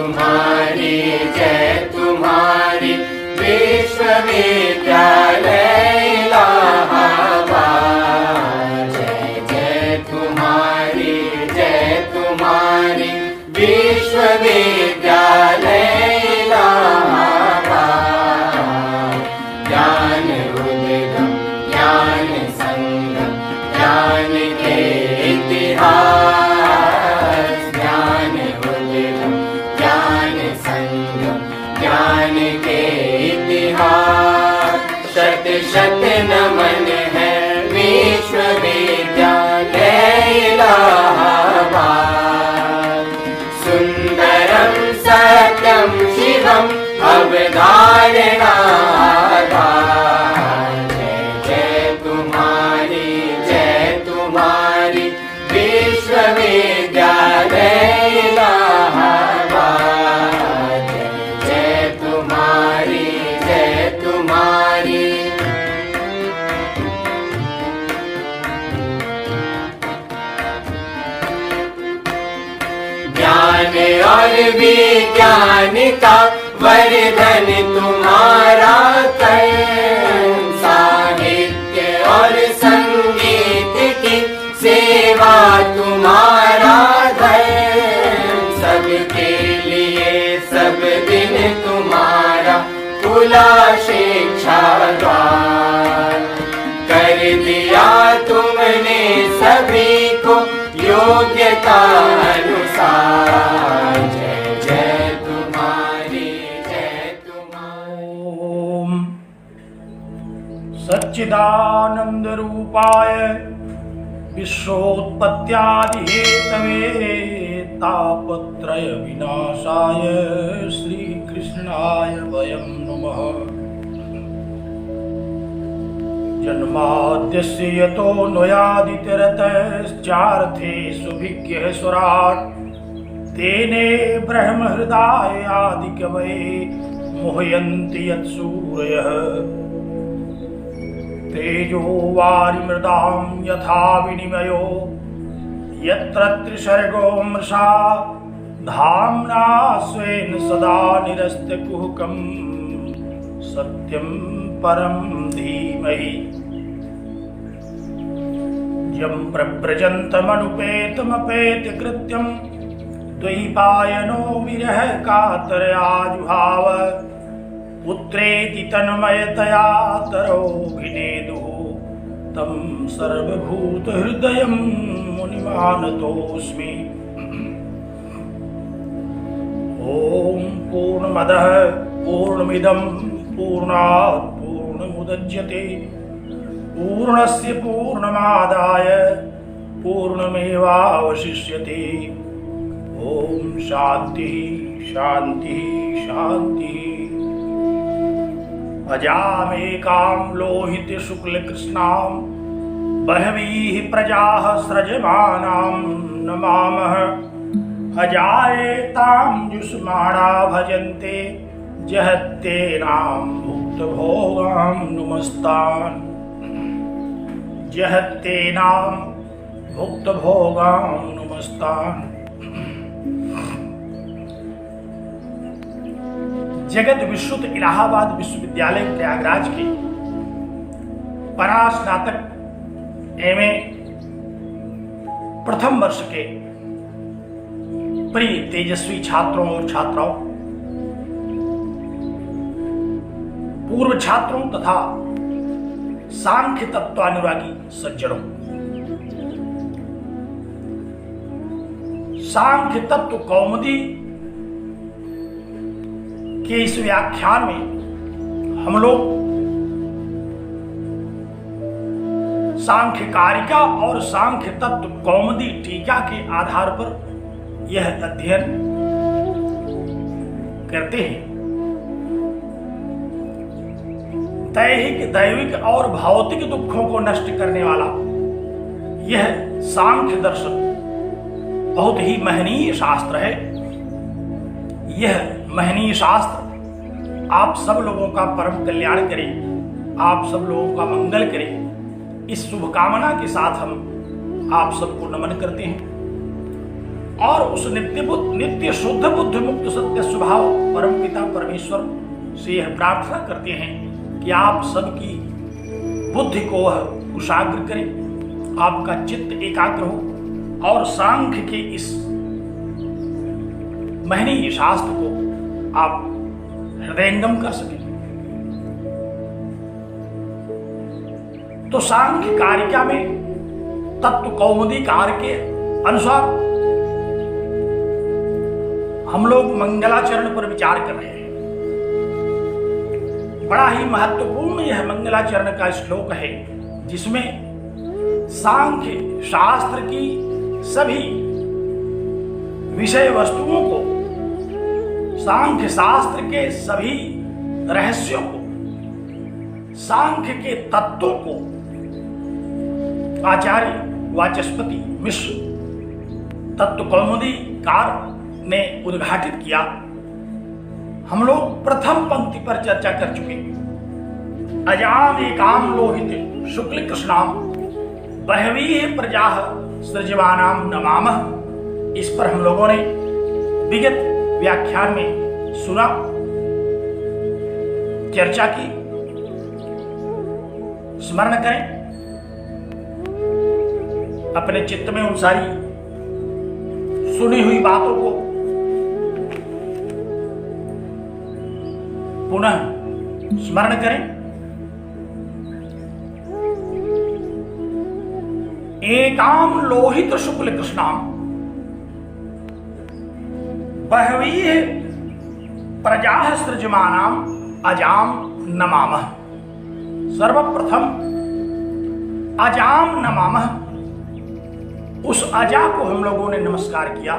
तुम्हारी जय तुम्हारी विश्वविद्यालय इलाहाबाद। जय जय तुम्हारी विश्वविद्यालय इलाहाबाद। ज्ञान उद्गम ज्ञान संगम ज्ञान के इतिहास। ज्ञान उद्गम ज्ञान संगम ज्ञान के इतिहास। शत शत नमन है विश्वविद्यालय इलाहाबाद। सुंदरम सत्यम शिवम अवधारणा। विश्वविद्यालय इलाहाबाद। जय तुम्हारी ज्ञान और विज्ञान का वर्धन तुम्हारा कर। साहित्य और संगीत की सेवा तुम्हारा धर्म। सबके लिए सब दिन तुम्हारा खुला शिक्षा द्वार। कर दिया तुमने सभी को योग्यता अनुसार। जय जय तुम्हारी ओम सच्चिदानंद रूपाय विश्वोत्पत्त्यादिहेतवे तापत्रय विनाशाय श्री कृष्णाय वयं नमः। जन्माद्यस्य यतोऽन्वयादितरतश्चार्थेषु सुराट् तेने ब्रह्महृदाय आदिकवये मुह्यन्ति यत्सूरयः। तेजो वारिमृदां यथा विनिमयो यत्र त्रिसर्गो मृषा धाम्ना स्वेन सदा निरस्तकुहकं सत्यं परं धीमहि। यं प्रव्रजन्तमनुपेतमपेतकृत्यं द्वैपायनो विरह कातरयाजुहाव। पुत्रेति तन्मयतया तरोभिनेदुः तं सर्वभूतहृदयं मुनिमानतोऽस्मि। ॐ पूर्णमदः पूर्णमिदं पूर्णात् पूर्णमुदच्यते पूर्णस्य पूर्णमादाय पूर्णमेवावशिष्यते। ॐ शान्तिः शान्तिः शान्तिः। अजामेकां लोहित शुक्ल कृष्णां बहवीः प्रजाः सृजमानां नमामः। अजायेतां जुष्माणा भजन्ते जहत्येनां भुक्तभोगां नुमस्तान्। जहत्येनां भुक्तभोगां नुमस्तान्। जगत विश्रुत इलाहाबाद विश्वविद्यालय प्रयागराज के परास्नातक एवं प्रथम वर्ष के प्रिय तेजस्वी छात्रों और छात्राओं, पूर्व छात्रों तथा सांख्य तत्वानुरागी सज्जनों, सांख्य तत्व कौमुदी के इस व्याख्यान में हम लोग सांख्य कारिका और सांख्य तत्व कौमुदी टीका के आधार पर यह अध्ययन करते हैं। दैहिक दैविक और भौतिक दुखों को नष्ट करने वाला यह सांख्य दर्शन बहुत ही महनीय शास्त्र है। यह महनीय शास्त्र आप सब लोगों का परम कल्याण करे, आप सब लोगों का मंगल करे, इस शुभकामना के साथ हम आप सबको नमन करते हैं। और उस नित्य शुद्ध बुद्ध मुक्त सत्य स्वभाव परम पिता परमेश्वर से यह प्रार्थना करते हैं कि आप सबकी बुद्धि को वह कुशाग्र करें, आपका चित्त एकाग्र हो और सांख्य के इस महनीय शास्त्र को आप हृदयंगम कर सकें। तो सांख्य कारिका में तत्व कौमुदी कार्य के अनुसार हम लोग मंगलाचरण पर विचार कर रहे हैं। बड़ा ही महत्वपूर्ण यह मंगलाचरण का श्लोक है, जिसमें सांख्य शास्त्र की सभी विषय वस्तुओं को, सांख्य शास्त्र के सभी रहस्यों को, सांख्य के तत्वों को आचार्य वाचस्पति मिश्र तत्व कौमुदी कार ने उद्घाटित किया। हम लोग प्रथम पंक्ति पर चर्चा कर चुके। अजाम एकाम लोहित शुक्ल कृष्णाम बहवीः प्रजाः सृजमानाम नमामः। इस पर हम लोगों ने विगत व्याख्यान में सुना, चर्चा की। स्मरण करें, अपने चित्त में उन सारी सुनी हुई बातों को पुनः स्मरण करें। एकाम लोहित शुक्ल कृष्णाम बहवीः प्रजाः सृजमानाम अजाम नमामः। सर्वप्रथम अजाम नमामः, उस अजा को हम लोगों ने नमस्कार किया,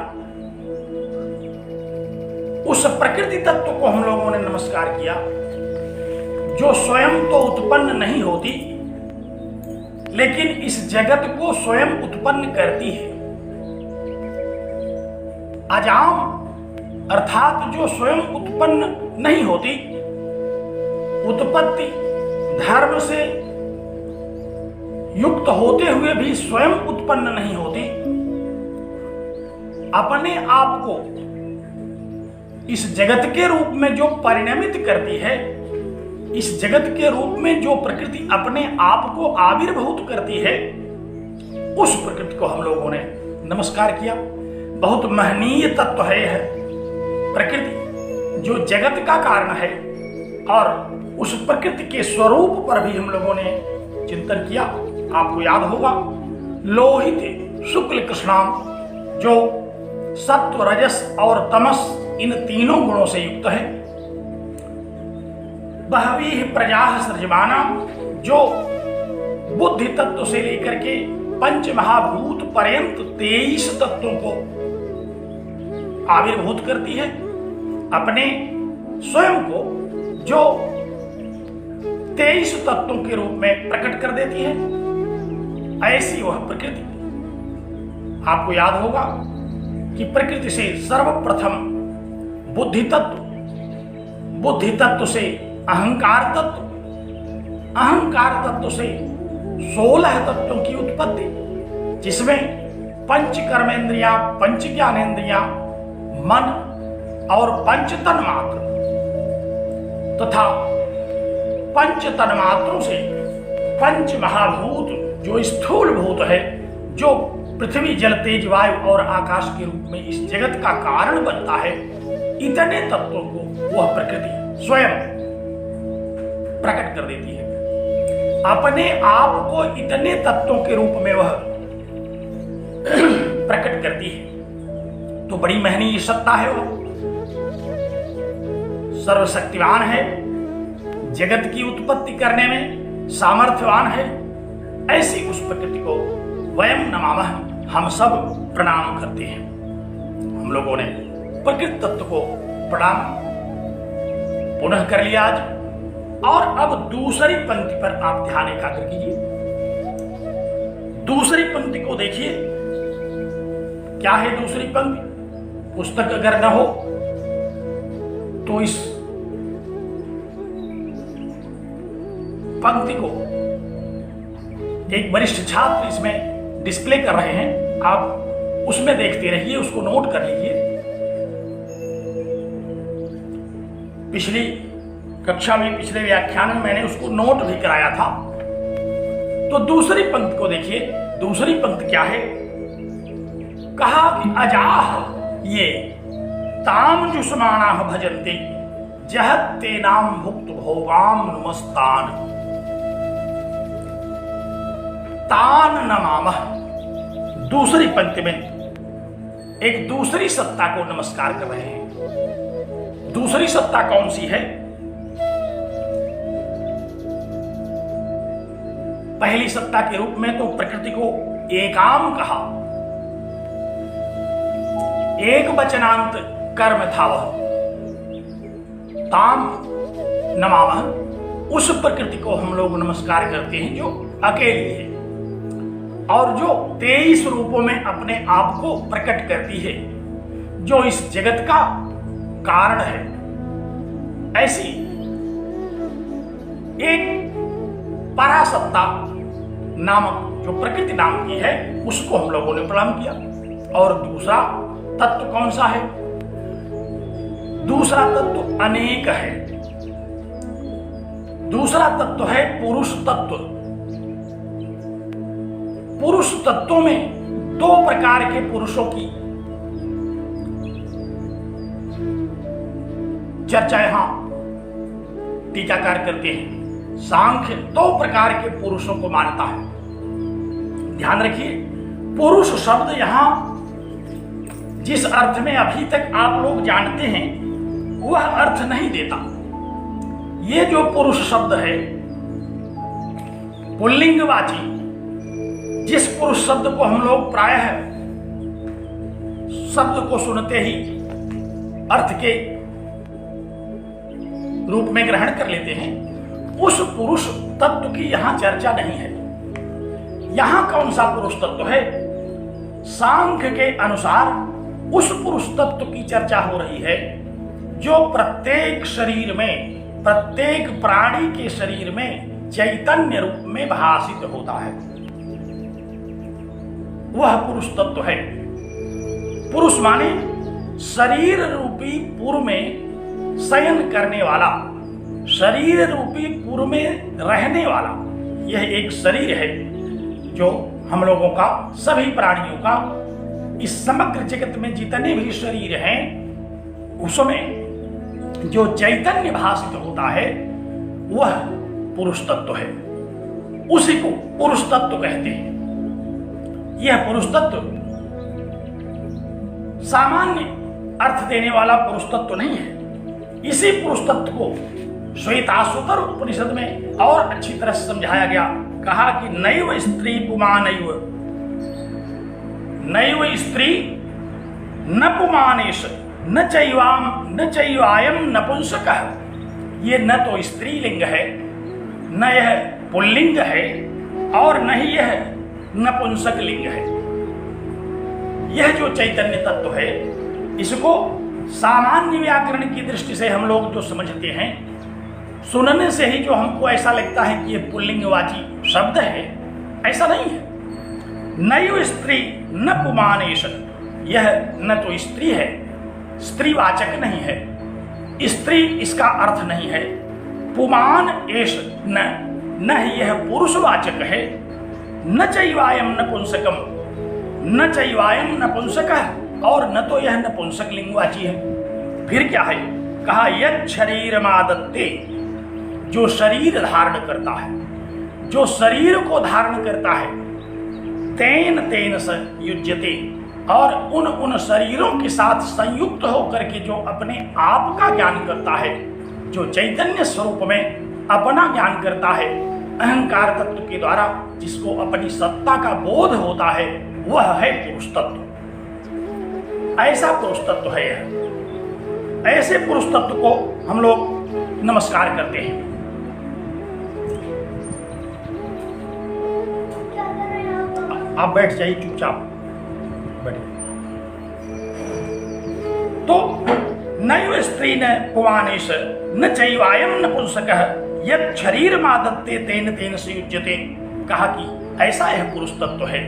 उस प्रकृति तत्व को हम लोगों ने नमस्कार किया, जो स्वयं तो उत्पन्न नहीं होती लेकिन इस जगत को स्वयं उत्पन्न करती है। अजाम अर्थात जो स्वयं उत्पन्न नहीं होती, उत्पत्ति धर्म से युक्त होते हुए भी स्वयं उत्पन्न नहीं होती, अपने आप को इस जगत के रूप में जो परिणमित करती है, इस जगत के रूप में जो प्रकृति अपने आप को आविर्भूत करती है, उस प्रकृति को हम लोगों ने नमस्कार किया। बहुत महनीय तत्व है यह प्रकृति, जो जगत का कारण है, और उस प्रकृति के स्वरूप पर भी हम लोगों ने चिंतन किया। आपको याद होगा, लोहित शुक्ल कृष्णाम, जो सत्व रजस और तमस इन तीनों गुणों से युक्त है। बहवीः प्रजाः सृजमानाम, जो बुद्धि तत्व से लेकर के पंच महाभूत पर्यंत 23 तत्वों को आविर्भूत करती है, अपने स्वयं को जो 23 तत्वों के रूप में प्रकट कर देती है। ऐसी वह प्रकृति, आपको याद होगा कि प्रकृति से सर्वप्रथम बुद्धि तत्व, बुद्धि तत्व से अहंकार तत्व, अहंकार तत्व से 16 तत्वों की उत्पत्ति, जिसमें पंच कर्मेंद्रियां, पंच ज्ञानेंद्रियां, मन और पंच तन्मात्र तथा पंच तन्मात्रों से पंच महाभूत, जो स्थूल भूत है, जो पृथ्वी जल तेज वायु और आकाश के रूप में इस जगत का कारण बनता है, इतने तत्वों को वह प्रकृति स्वयं प्रकट कर देती है। अपने आप को इतने तत्वों के रूप में वह प्रकट करती है। तो बड़ी महनीय सत्ता है, वह सर्वशक्तिवान है, जगत की उत्पत्ति करने में सामर्थ्यवान है। ऐसी उस प्रकृति को वयम नमामः, हम सब प्रणाम करते हैं। हम लोगों ने प्रकृति तत्व को प्रणाम पुनः कर लिया आज। और अब दूसरी पंक्ति पर आप ध्यान एकाग्र कीजिए। दूसरी पंक्ति को देखिए, क्या है दूसरी पंक्ति? पुस्तक अगर न हो तो इस पंक्ति को एक वरिष्ठ छात्र इसमें डिस्प्ले कर रहे हैं, आप उसमें देखते रहिए, उसको नोट कर लीजिए। पिछली कक्षा में, पिछले व्याख्यान में मैंने उसको नोट भी कराया था। तो दूसरी पंक्ति को देखिए। दूसरी पंक्ति क्या है? कहा कि अजाह ये ताम जुष्माणा भजन्ते जहत ते नाम भुक्त भोगाम नमस्तान तान नमामः। दूसरी पंक्ति में एक दूसरी सत्ता को नमस्कार कर रहे हैं। दूसरी सत्ता कौन सी है? पहली सत्ता के रूप में तो प्रकृति को एकाम कहा, एक वचनांत कर्म था वह। ताम नमामः, उस प्रकृति को हम लोग नमस्कार करते हैं जो अकेली है और जो 23 रूपों में अपने आप को प्रकट करती है, जो इस जगत का कारण है। ऐसी एक परासत्ता नामक जो प्रकृति नाम की है, उसको हम लोगों ने प्रणाम किया। और दूसरा तत्व कौन सा है? दूसरा तत्व अनेक है। दूसरा तत्व है पुरुष तत्व। पुरुष तत्वों में 2 प्रकार के पुरुषों की चर्चा यहां टीकाकार करते हैं। सांख्य 2 प्रकार के पुरुषों को मानता है। ध्यान रखिए, पुरुष शब्द यहां जिस अर्थ में अभी तक आप लोग जानते हैं वह अर्थ नहीं देता। ये जो पुरुष शब्द है पुल्लिंगवाची, जिस पुरुष शब्द को हम लोग प्रायः शब्द को सुनते ही अर्थ के रूप में ग्रहण कर लेते हैं, उस पुरुष तत्व की यहां चर्चा नहीं है। यहां कौन सा पुरुष तत्व है? सांख्य के अनुसार उस पुरुष तत्व की चर्चा हो रही है जो प्रत्येक शरीर में, प्रत्येक प्राणी के शरीर में चैतन्य रूप में भासित होता है। वह पुरुष तत्व है। पुरुष माने शरीर रूपी पुर में शयन करने वाला, शरीर रूपी पुर में रहने वाला। यह एक शरीर है जो हम लोगों का, सभी प्राणियों का, इस समग्र जगत में जितने भी शरीर हैं उसमें जो चैतन्य भासित होता है वह पुरुष तत्व है। उसी को पुरुष तत्व कहते हैं। यह पुरुष तत्व सामान्य अर्थ देने वाला पुरुष तत्व नहीं है। इसी पुरुष तत्व को श्वेताश्वतर उपनिषद में और अच्छी तरह से समझाया गया। कहा कि नैव स्त्री पुमानैव, नैव स्त्री न पुमानेश न चैवायम नपुंसकः। ये न तो स्त्रीलिंग है, न यह पुल्लिंग है, और न ही यह नपुंसक लिंग है। यह जो चैतन्य तत्व है, इसको सामान्य व्याकरण की दृष्टि से हम लोग जो समझते हैं, सुनने से ही जो हमको ऐसा लगता है कि यह पुल्लिंगवाची शब्द है, ऐसा नहीं है। नैव स्त्री न पुमानेश, यह न तो स्त्री है, स्त्रीवाचक नहीं है, स्त्री इसका अर्थ नहीं है। पुमान एष न ही यह पुरुषवाचक है। न चैवायम नपुंसकम, न चैवायम नपुंसकः, और न तो यह नपुंसक लिंगवाची है। फिर क्या है? कहा यत् शरीरमादत्ते, जो शरीर धारण करता है, जो शरीर को धारण करता है, तेन तेन स युज्यते, और उन शरीरों के साथ संयुक्त होकर के जो अपने आप का ज्ञान करता है, जो चैतन्य स्वरूप में अपना ज्ञान करता है, अहंकार तत्व के द्वारा जिसको अपनी सत्ता का बोध होता है, वह है पुरुष तत्व। ऐसा पुरुष तत्व है यह। ऐसे पुरुष तत्व को हम लोग नमस्कार करते हैं। आप बैठ जाइए, चुपचाप बैठिए। तो नैव स्त्री न पुमानेश न चैवायम नपुंसकः यत् शरीरमादत्ते तेन तेन से युज्यते। कहा कि ऐसा यह पुरुष तत्व है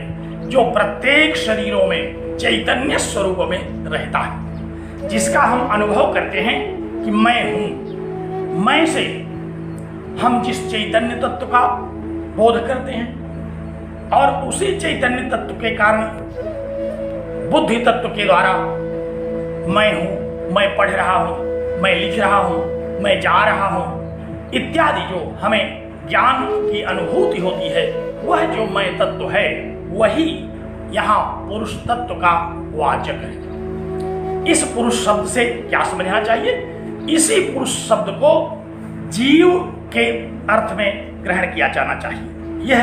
जो प्रत्येक शरीरों में चैतन्य स्वरूप में रहता है, जिसका हम अनुभव करते हैं कि मैं हूं। मैं से हम जिस चैतन्य तत्व का बोध करते हैं और उसी चैतन्य तत्व के कारण बुद्धि तत्व के द्वारा मैं हूं, मैं पढ़ रहा हूं, मैं लिख रहा हूं, मैं जा रहा हूं इत्यादि जो हमें ज्ञान की अनुभूति होती है, वह जो मैं तत्व है वही यहाँ पुरुष तत्व का वाचक है। इस पुरुष शब्द से क्या समझना चाहिए? इसी पुरुष शब्द को जीव के अर्थ में ग्रहण किया जाना चाहिए। यह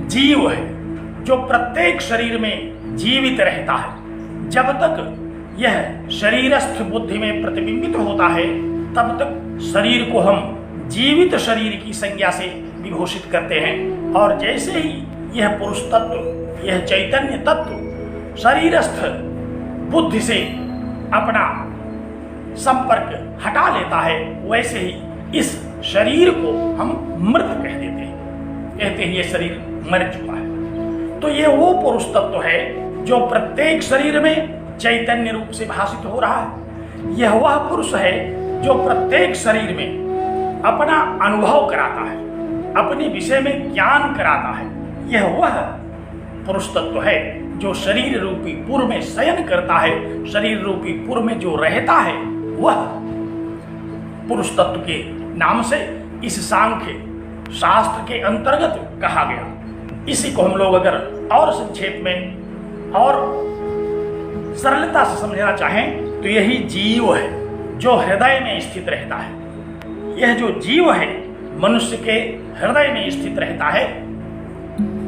जीव है जो प्रत्येक शरीर में जीवित रहता है। जब तक यह शरीरस्थ बुद्धि में प्रतिबिंबित होता है तब तक शरीर को हम जीवित शरीर की संज्ञा से विभूषित करते हैं, और जैसे ही यह पुरुष तत्व, यह चैतन्य तत्व शरीरस्थ बुद्धि से अपना संपर्क हटा लेता है, वैसे ही इस शरीर को हम मृत कह देते हैं, कहते हैं ये शरीर मर चुका है। तो ये वो पुरुष तत्व है जो प्रत्येक शरीर में चैतन्य रूप से भाषित हो रहा है। यह वह पुरुष है जो प्रत्येक शरीर में अपना अनुभव कराता है, अपने विषय में ज्ञान कराता है। यह वह पुरुष तत्व है जो शरीर रूपी पुर में शयन करता है, शरीर रूपी पुर में जो रहता है, वह पुरुष तत्व के नाम से इस सांख्य शास्त्र के अंतर्गत कहा गया। इसी को हम लोग अगर और संक्षेप में और सरलता से समझना चाहें तो यही जीव है जो हृदय में स्थित रहता है। यह जो जीव है मनुष्य के हृदय में स्थित रहता है,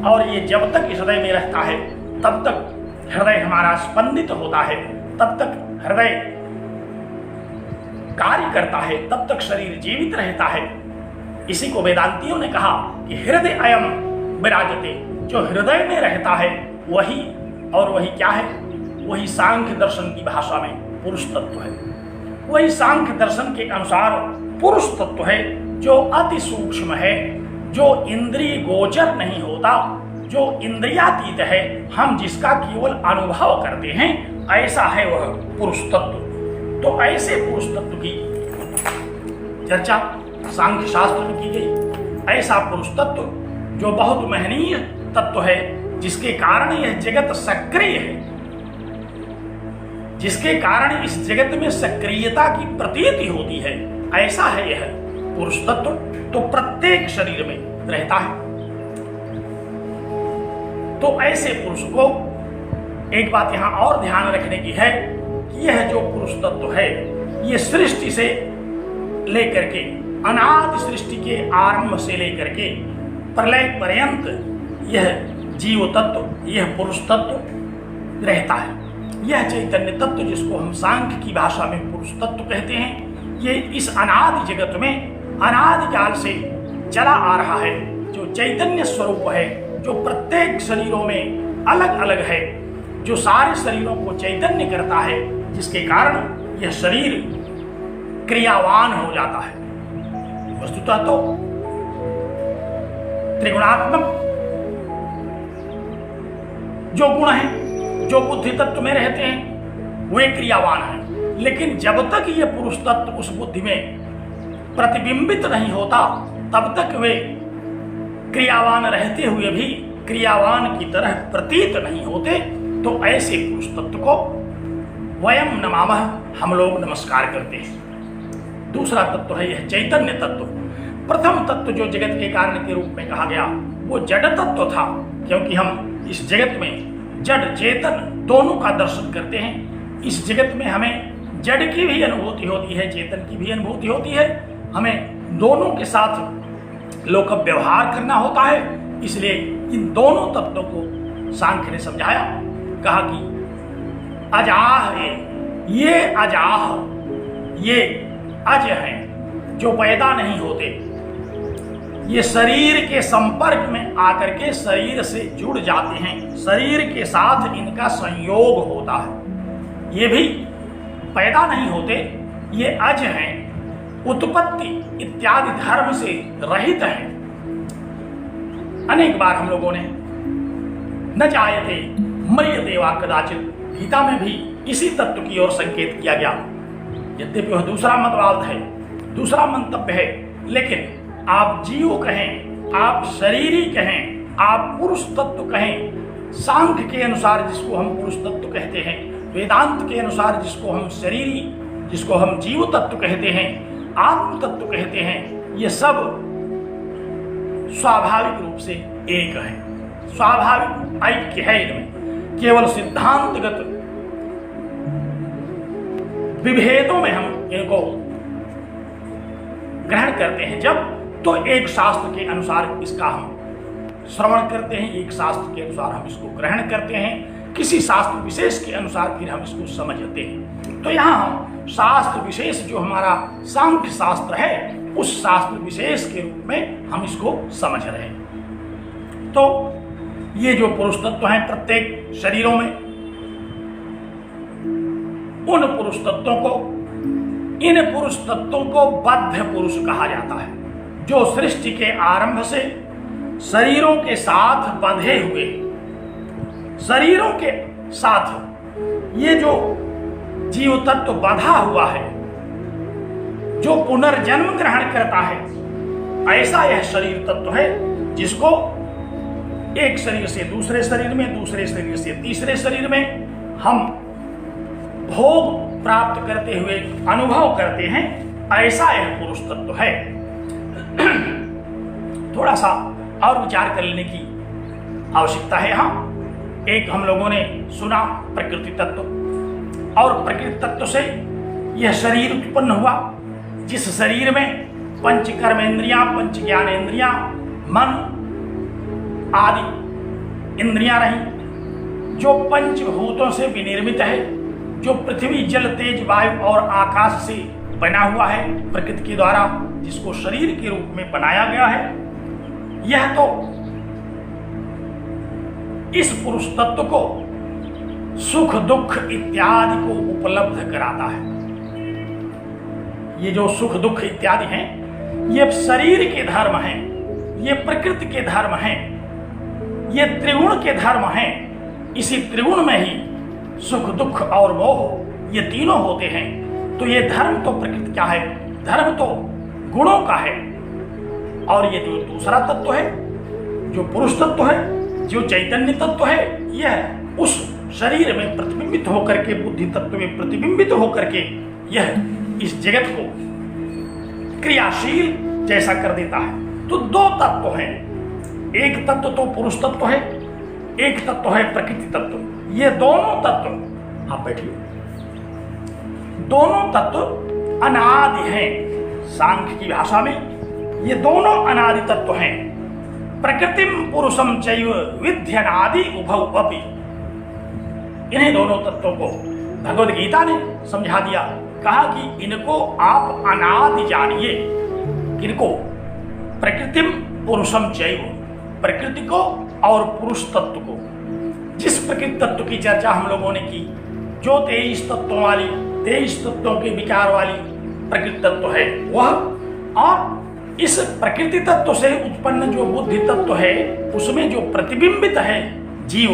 और ये जब तक इस हृदय में रहता है तब तक हृदय हमारा स्पंदित होता है, तब तक हृदय कार्य करता है, तब तक शरीर जीवित रहता है। इसी को वेदांतियों ने कहा कि हृदय अयम विराजते, जो हृदय में रहता है वही, और वही क्या है? वही सांख्य दर्शन की भाषा में पुरुष तत्व है। वही सांख्य दर्शन के अनुसार पुरुष तत्व है जो अति सूक्ष्म है, जो इंद्रिय गोचर नहीं होता, जो इंद्रियातीत है, हम जिसका केवल अनुभव करते हैं, ऐसा है वह पुरुष तत्व। तो ऐसे पुरुष तत्व की चर्चा सांख्य शास्त्र में की गई। ऐसा पुरुष तत्व जो बहुत महनीय तत्व है, जिसके कारण यह जगत सक्रिय है, जिसके कारण इस जगत में सक्रियता की प्रतीति होती है, ऐसा है यह पुरुष तत्व। तो प्रत्येक शरीर में रहता है। तो ऐसे पुरुष को एक बात यहां और ध्यान रखने की है कि यह जो पुरुष तत्व है, यह सृष्टि से लेकर के, अनादि सृष्टि के आरंभ से लेकर के प्रलय पर्यंत यह जीव तत्व, यह पुरुष तत्व रहता है। यह चैतन्य तत्व जिसको हम सांख्य की भाषा में पुरुष तत्व कहते हैं, ये इस अनादि जगत में अनादिकाल से चला आ रहा है, जो चैतन्य स्वरूप है, जो प्रत्येक शरीरों में अलग अलग है, जो सारे शरीरों को चैतन्य करता है, जिसके कारण यह शरीर क्रियावान हो जाता है। वस्तुतः तो त्रिगुणात्मक जो गुण हैं, जो बुद्धि तत्व में रहते हैं, वे क्रियावान हैं। लेकिन जब तक ये पुरुष तत्व उस बुद्धि में प्रतिबिंबित नहीं होता, तब तक वे क्रियावान रहते हुए भी क्रियावान की तरह प्रतीत नहीं होते। तो ऐसे पुरुष तत्व को वयम नमामः, हम लोग नमस्कार करते हैं। दूसरा तत्व है यह चैतन्य तत्व। प्रथम तत्व जो जगत के कारण के रूप में कहा गया वो जड़ तत्व था, क्योंकि हम इस जगत में जड़ चेतन दोनों का दर्शन करते हैं। इस जगत में हमें जड़ की भी अनुभूति होती है, चेतन की भी अनुभूति होती है। हमें दोनों के साथ लोक व्यवहार करना होता है। इसलिए इन दोनों तत्वों को सांख्य ने समझाया, कहा कि अजाह है, ये अजाह, ये अज हैं जो पैदा नहीं होते, ये शरीर के संपर्क में आकर के शरीर से जुड़ जाते हैं, शरीर के साथ इनका संयोग होता है, ये भी पैदा नहीं होते, ये अज हैं, उत्पत्ति इत्यादि धर्म से रहित हैं। अनेक बार हम लोगों ने न जायते मर्यते वा कदाचित गीता में भी इसी तत्व की ओर संकेत किया गया। यद्यपि वह दूसरा मतवाद है, दूसरा मंतव्य है, लेकिन आप जीव कहें, आप शरीरी कहें, आप पुरुष तत्व कहें, सांख्य के अनुसार जिसको हम पुरुष तत्व कहते हैं, वेदांत के अनुसार जिसको हम शरीरी, जिसको हम जीव तत्व कहते हैं, आत्म तत्व कहते हैं, ये सब स्वाभाविक रूप से एक है। स्वाभाविक ऐक्य है इनमें। केवल सिद्धांतगत विभेदों में हम इनको ग्रहण करते हैं जब, तो एक शास्त्र के अनुसार इसका हम श्रवण करते हैं, एक शास्त्र के अनुसार हम इसको ग्रहण करते हैं, किसी शास्त्र विशेष के अनुसार फिर हम इसको समझते हैं। तो यहाँ हम शास्त्र विशेष जो हमारा सांख्य शास्त्र है, उस शास्त्र विशेष के रूप में हम इसको समझ रहे हैं। तो ये जो पुरुष तत्व हैं प्रत्येक शरीरों में, उन पुरुष तत्वों को, इन पुरुष तत्वों को बद्ध पुरुष कहा जाता है, जो सृष्टि के आरंभ से शरीरों के साथ बंधे हुए, शरीरों के साथ ये जो जीव तत्व बंधा हुआ है, जो पुनर्जन्म ग्रहण करता है, ऐसा यह शरीर तत्व है जिसको एक शरीर से दूसरे शरीर में, दूसरे शरीर से तीसरे शरीर में हम भोग प्राप्त करते हुए अनुभव करते हैं, ऐसा यह पुरुष तत्व है। थोड़ा सा और विचार कर लेने की आवश्यकता है। यहाँ एक हम लोगों ने सुना प्रकृति तत्व, और प्रकृति तत्व से यह शरीर उत्पन्न हुआ, जिस शरीर में पंच कर्मेंद्रियां, पंच ज्ञानेंद्रियां, मन आदि इंद्रियां रही, जो पंचभूतों से विनिर्मित है, जो पृथ्वी जल तेज वायु और आकाश से बना हुआ है प्रकृति के द्वारा, जिसको शरीर के रूप में बनाया गया है। यह तो इस पुरुष तत्व को सुख दुख इत्यादि को उपलब्ध कराता है। ये जो सुख दुख इत्यादि हैं, ये शरीर के धर्म हैं, ये प्रकृति के धर्म हैं, ये त्रिगुण के धर्म हैं। इसी त्रिगुण में ही सुख दुख और मोह ये तीनों होते हैं। तो ये धर्म तो प्रकृति क्या है, धर्म तो गुणों का है। और ये जो दूसरा तत्व है, जो पुरुष तत्व है, जो चैतन्य तत्व है, यह उस शरीर में प्रतिबिंबित होकर के, बुद्धि तत्व में प्रतिबिंबित होकर के यह इस जगत को क्रियाशील जैसा कर देता है। तो दो तत्व हैं, एक तत्व तो पुरुष तत्व है, एक तत्व है प्रकृति तत्व। ये दोनों तत्व, आप बैठिए, दोनों तत्व अनादि हैं। सांख्य की भाषा में ये दोनों अनादि तत्व हैं। प्रकृतिम पुरुषम चैव विध्यनादि उभौ अपि। इन्हीं दोनों तत्वों को भगवद गीता ने समझा दिया, कहा कि इनको आप अनादि जानिए। किनको? प्रकृतिम पुरुषम चैव, प्रकृति को और पुरुष तत्व को। जिस प्रकृति तत्व की चर्चा हम लोगों ने की, जो 23 तत्वों वाली, 23 तत्वों के विकार वाली प्रकृति तत्व है वह, और इस प्रकृति तत्व से उत्पन्न जो बुद्धि तत्व है, उसमें जो प्रतिबिंबित है जीव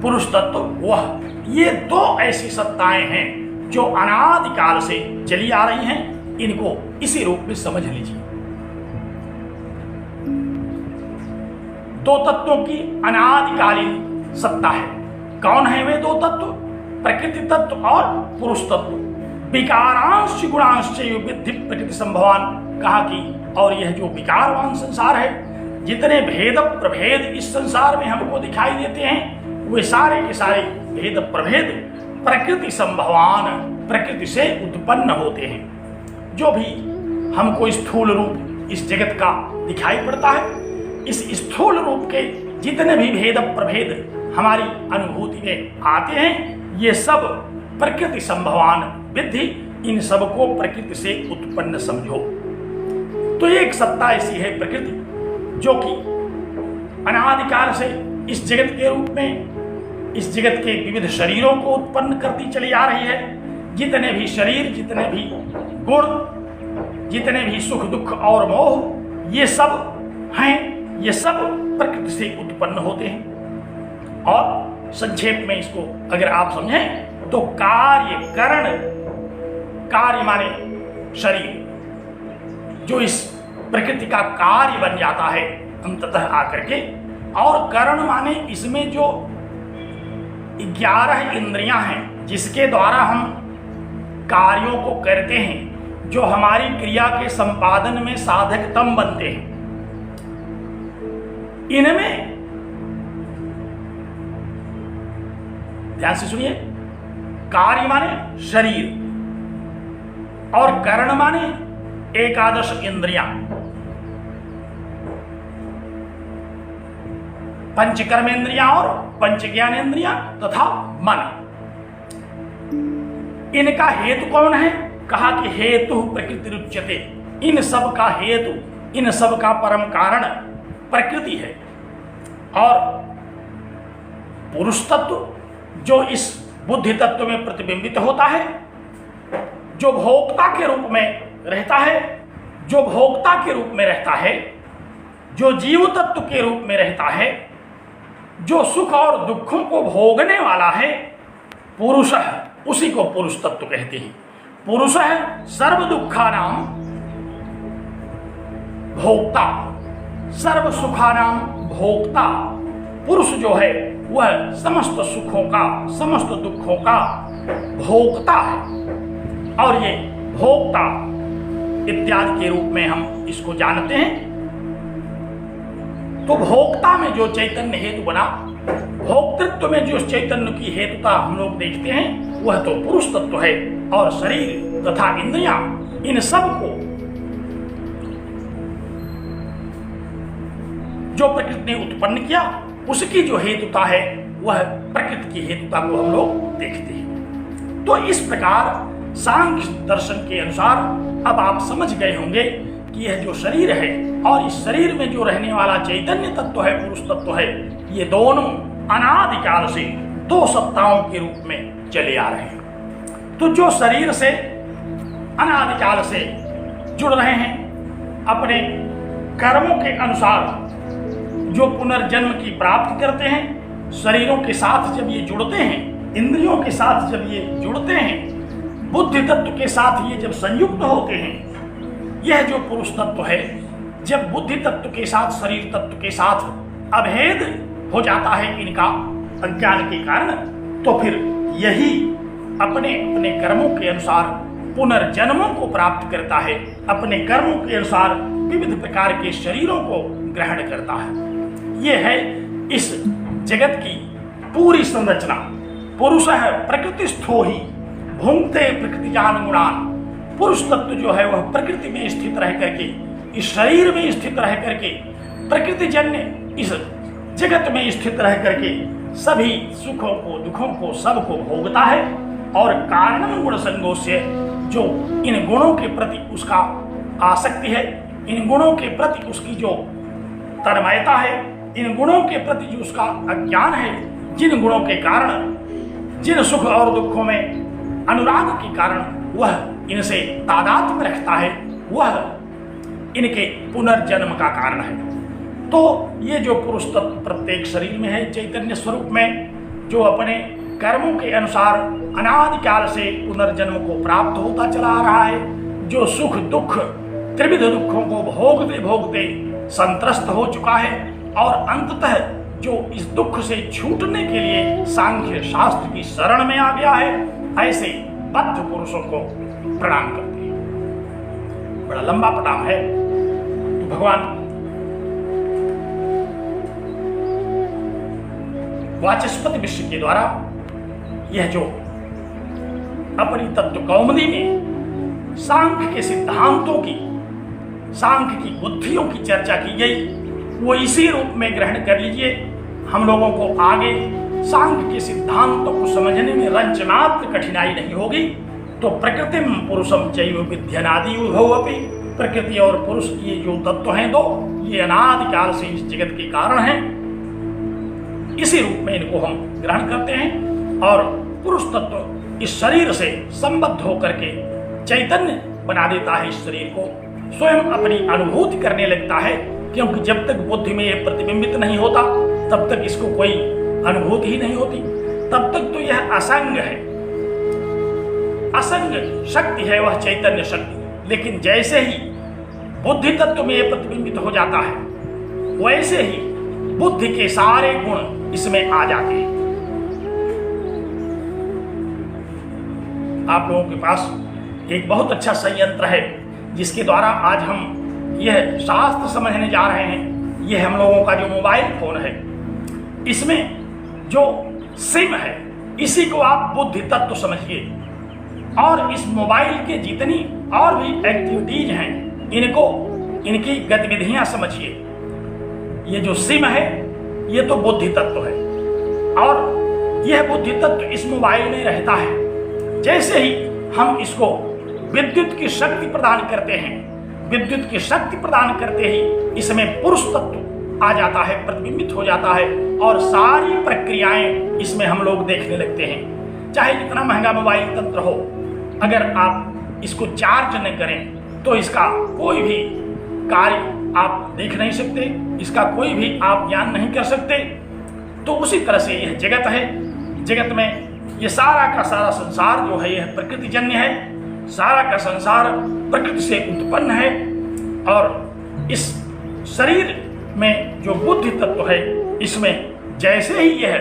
पुरुष तत्व वह, ये दो ऐसी सत्ताएं हैं जो अनादिकाल से चली आ रही हैं। इनको इसी रूप में समझ लीजिए। दो तत्वों की अनादिकालीन सत्ता है। कौन है वे दो तत्व? प्रकृति तत्व और पुरुष तत्व। विकारांश गुणांश विद्धि प्रकृति संभवान, कहा कि और यह जो विकारवान संसार है, जितने भेद प्रभेद इस संसार में हमको दिखाई देते हैं, वे सारे के सारे भेद प्रभेद प्रकृति संभवान, प्रकृति से उत्पन्न होते हैं। जो भी हमको स्थूल रूप इस जगत का दिखाई पड़ता है, इस स्थूल रूप के जितने भी भेद प्रभेद हमारी अनुभूति में आते हैं, ये सब प्रकृति संभवान विद्धि। इन सब को प्रकृति से उत्पन्न समझो। तो एक सत्ता ऐसी है प्रकृति, जो कि अनादिकाल से इस जगत के रूप में, इस जगत के विविध शरीरों को उत्पन्न करती चली आ रही है। जितने भी शरीर, जितने भी गुण, जितने भी सुख दुख और मोह, ये सब हैं, ये सब प्रकृति से उत्पन्न होते हैं। और संक्षेप में इसको अगर आप समझें तो कार्य करण, कार्य माने शरीर, जो इस प्रकृति का कार्य बन जाता है अंततः आकर के, और करण माने इसमें जो 11 इंद्रियां हैं जिसके द्वारा हम कार्यों को करते हैं, जो हमारी क्रिया के संपादन में साधकतम बनते हैं। इनमें ध्यान से सुनिए, कार्य माने शरीर और करण माने 11 इंद्रियां, पंच कर्मेंद्रियां और पंच ज्ञानेंद्रियां तथा मन। इनका हेतु कौन है? कहा कि हेतु प्रकृति उच्यते। इन सब का हेतु, इन सब का परम कारण प्रकृति है। और पुरुष तत्व जो इस बुद्धि तत्व में प्रतिबिंबित होता है, जो भोक्ता के रूप में रहता है, जो भोक्ता के रूप में रहता है, जो जीव तत्व के रूप में रहता है, जो सुख और दुखों को भोगने वाला है, पुरुष है, उसी को पुरुष तत्व कहते हैं। पुरुष है सर्व दुखानाम भोक्ता, सर्व सुखानाम भोक्ता। पुरुष जो है वह समस्त सुखों का, समस्त दुखों का भोक्ता है। और ये भोक्ता इत्यादि के रूप में हम इसको जानते हैं। तो भोक्ता में जो चैतन्य हेतु बना, भोक्तृत्व में जो चैतन्य की हेतुता हम लोग देखते हैं, वह तो पुरुष तत्व है। और शरीर तथा इंद्रियां, इन सब को जो प्रकृति ने उत्पन्न किया, उसकी जो हेतुता है वह प्रकृति की हेतुता को हम लोग देखते हैं। तो इस प्रकार सांख्य दर्शन के अनुसार अब आप समझ गए होंगे कि यह जो शरीर है और इस शरीर में जो रहने वाला चैतन्य तत्व है, पुरुष तत्व है, ये दोनों अनादिकाल से दो सत्ताओं के रूप में चले आ रहे हैं। तो जो शरीर से अनादिकाल से जुड़ रहे हैं, अपने कर्मों के अनुसार जो पुनर्जन्म की प्राप्ति करते हैं, शरीरों के साथ जब ये जुड़ते हैं, इंद्रियों के साथ जब ये जुड़ते हैं, बुद्धि तत्व के साथ ये जब संयुक्त होते हैं, यह जो पुरुष तत्व है जब बुद्धि तत्व के साथ, शरीर तत्व के साथ अभेद हो जाता है इनका अज्ञान के कारण, तो फिर यही अपने अपने कर्मों के अनुसार पुनर्जन्मों को प्राप्त करता है, अपने कर्मों के अनुसार विविध प्रकार के शरीरों को ग्रहण करता है। यह है इस जगत की पूरी संरचना। पुरुष है प्रकृतिस्थो ही भुंक्ते प्रकृतिजान गुणान। पुरुष तत्व जो है वह प्रकृति में स्थित रह करके, इस शरीर में स्थित रह करके, प्रकृति जन्य इस जगत में स्थित रह करके सभी सुखों को, दुखों को, सबको भोगता है। और कारण गुण संगोष्य, जो इन गुणों के प्रति उसका आसक्ति है, इन गुणों के प्रति उसकी जो तन्मयता है, इन गुणों के प्रति जो उसका अज्ञान है, जिन गुणों के कारण, जिन सुख और दुखों में अनुराग के कारण वह इनसे तादात्म्य रखता है, वह इनके पुनर्जन्म का कारण है। तो ये जो पुरुष तत्व प्रत्येक शरीर में है, चैतन्य स्वरूप में, जो अपने कर्मों के अनुसार अनादिकाल से पुनर्जन्म को प्राप्त होता चला आ रहा है, जो सुख दुख त्रिविध दुखों को भोगते भोगते संत्रस्त हो चुका है, और अंततः जो इस दुख से छूटने के लिए सांख्य शास्त्र की शरण में आ गया है, ऐसे बद्ध पुरुषों को प्रणाम करते हैं। बड़ा लंबा प्रणाम है। तो भगवान वाचस्पति मिश्र के द्वारा यह जो अपनी तत्व कौमुदी में सांख्य के सिद्धांतों की, सांख्य की बुद्धियों की चर्चा की गई, वो इसी रूप में ग्रहण कर लीजिए। हम लोगों को आगे सांख्य के सिद्धांतों को समझने में रंच मात्र कठिनाई नहीं होगी। तो प्रकृतिम पुरुषम चैव विद्यनादि उभवपि, प्रकृति और पुरुष ये जो तत्व हैं दो, ये अनादिकाल से इस जगत के कारण हैं। इसी रूप में इनको हम ग्रहण करते हैं। और पुरुष तत्व इस शरीर से संबद्ध होकर के चैतन्य बना देता है, इस शरीर को स्वयं अपनी अनुभूति करने लगता है। क्योंकि जब तक बुद्धि में यह प्रतिबिंबित नहीं होता, तब तक इसको कोई अनुभूति ही नहीं होती, तब तक तो यह असंग है। असंग शक्ति है वह चैतन्य शक्ति। लेकिन जैसे ही बुद्धि तत्व में यह प्रतिबिंबित हो जाता है, वैसे ही बुद्धि के सारे गुण इसमें आ जाते हैं। आप लोगों के पास एक बहुत अच्छा संयंत्र है जिसके द्वारा आज हम यह शास्त्र समझने जा रहे हैं। यह हम लोगों का जो मोबाइल फोन है, इसमें जो सिम है, इसी को आप बुद्धि तत्व समझिए। और इस मोबाइल के जितनी और भी एक्टिविटीज हैं, इनकी गतिविधियां समझिए। ये जो सिम है, ये तो बुद्धि तत्व है, और यह बुद्धि तत्व इस मोबाइल में रहता है। जैसे ही हम इसको विद्युत की शक्ति प्रदान करते हैं, विद्युत की शक्ति प्रदान करते ही इसमें पुरुष तत्व आ जाता है, प्रतिबिंबित हो जाता है, और सारी प्रक्रियाएं इसमें हम लोग देखने लगते हैं। चाहे जितना महंगा मोबाइल तंत्र हो, अगर आप इसको चार्ज न करें तो इसका कोई भी कार्य आप देख नहीं सकते, इसका कोई भी आप ज्ञान नहीं कर सकते। तो उसी तरह से यह जगत है। जगत में ये सारा का सारा संसार जो है, यह प्रकृति जन्य है। सारा का संसार प्रकृति से उत्पन्न है, और इस शरीर में जो बुद्धि तत्व है, इसमें जैसे ही यह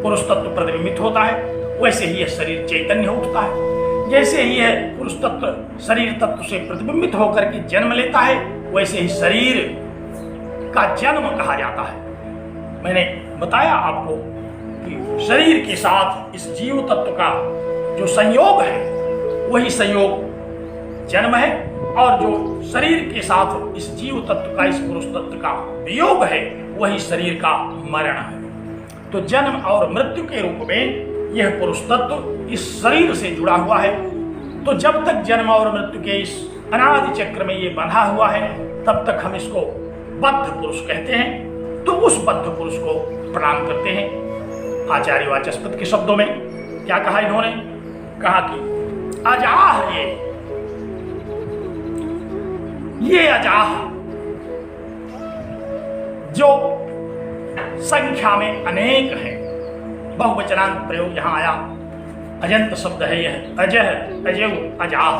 पुरुष तत्व प्रतिबिंबित होता है, वैसे ही यह शरीर चैतन्य उठता है। जैसे ही यह पुरुष तत्व शरीर तत्व से प्रतिबिंबित होकर के जन्म लेता है, वैसे ही शरीर का जन्म कहा जाता है। मैंने बताया आपको कि शरीर के साथ इस जीव तत्व का जो संयोग है, वही संयोग जन्म है, और जो शरीर के साथ इस जीव तत्व का, इस पुरुष तत्व का वियोग है, वही शरीर का मरण है। तो जन्म और मृत्यु के रूप में यह पुरुष तत्व इस शरीर से जुड़ा हुआ है। तो जब तक जन्म और मृत्यु के इस अनादि चक्र में ये बंधा हुआ है, तब तक हम इसको बद्ध पुरुष कहते हैं। तो उस बद्ध पुरुष को प्रणाम करते हैं। आचार्य वाचस्पति के शब्दों में क्या कहा इन्होंने? कहा कि अजाह ये अजाह जो संख्या में अनेक है, बहुवचनांत प्रयोग यहां आया। अजंत शब्द है यह, अजह, अजय, अजाह।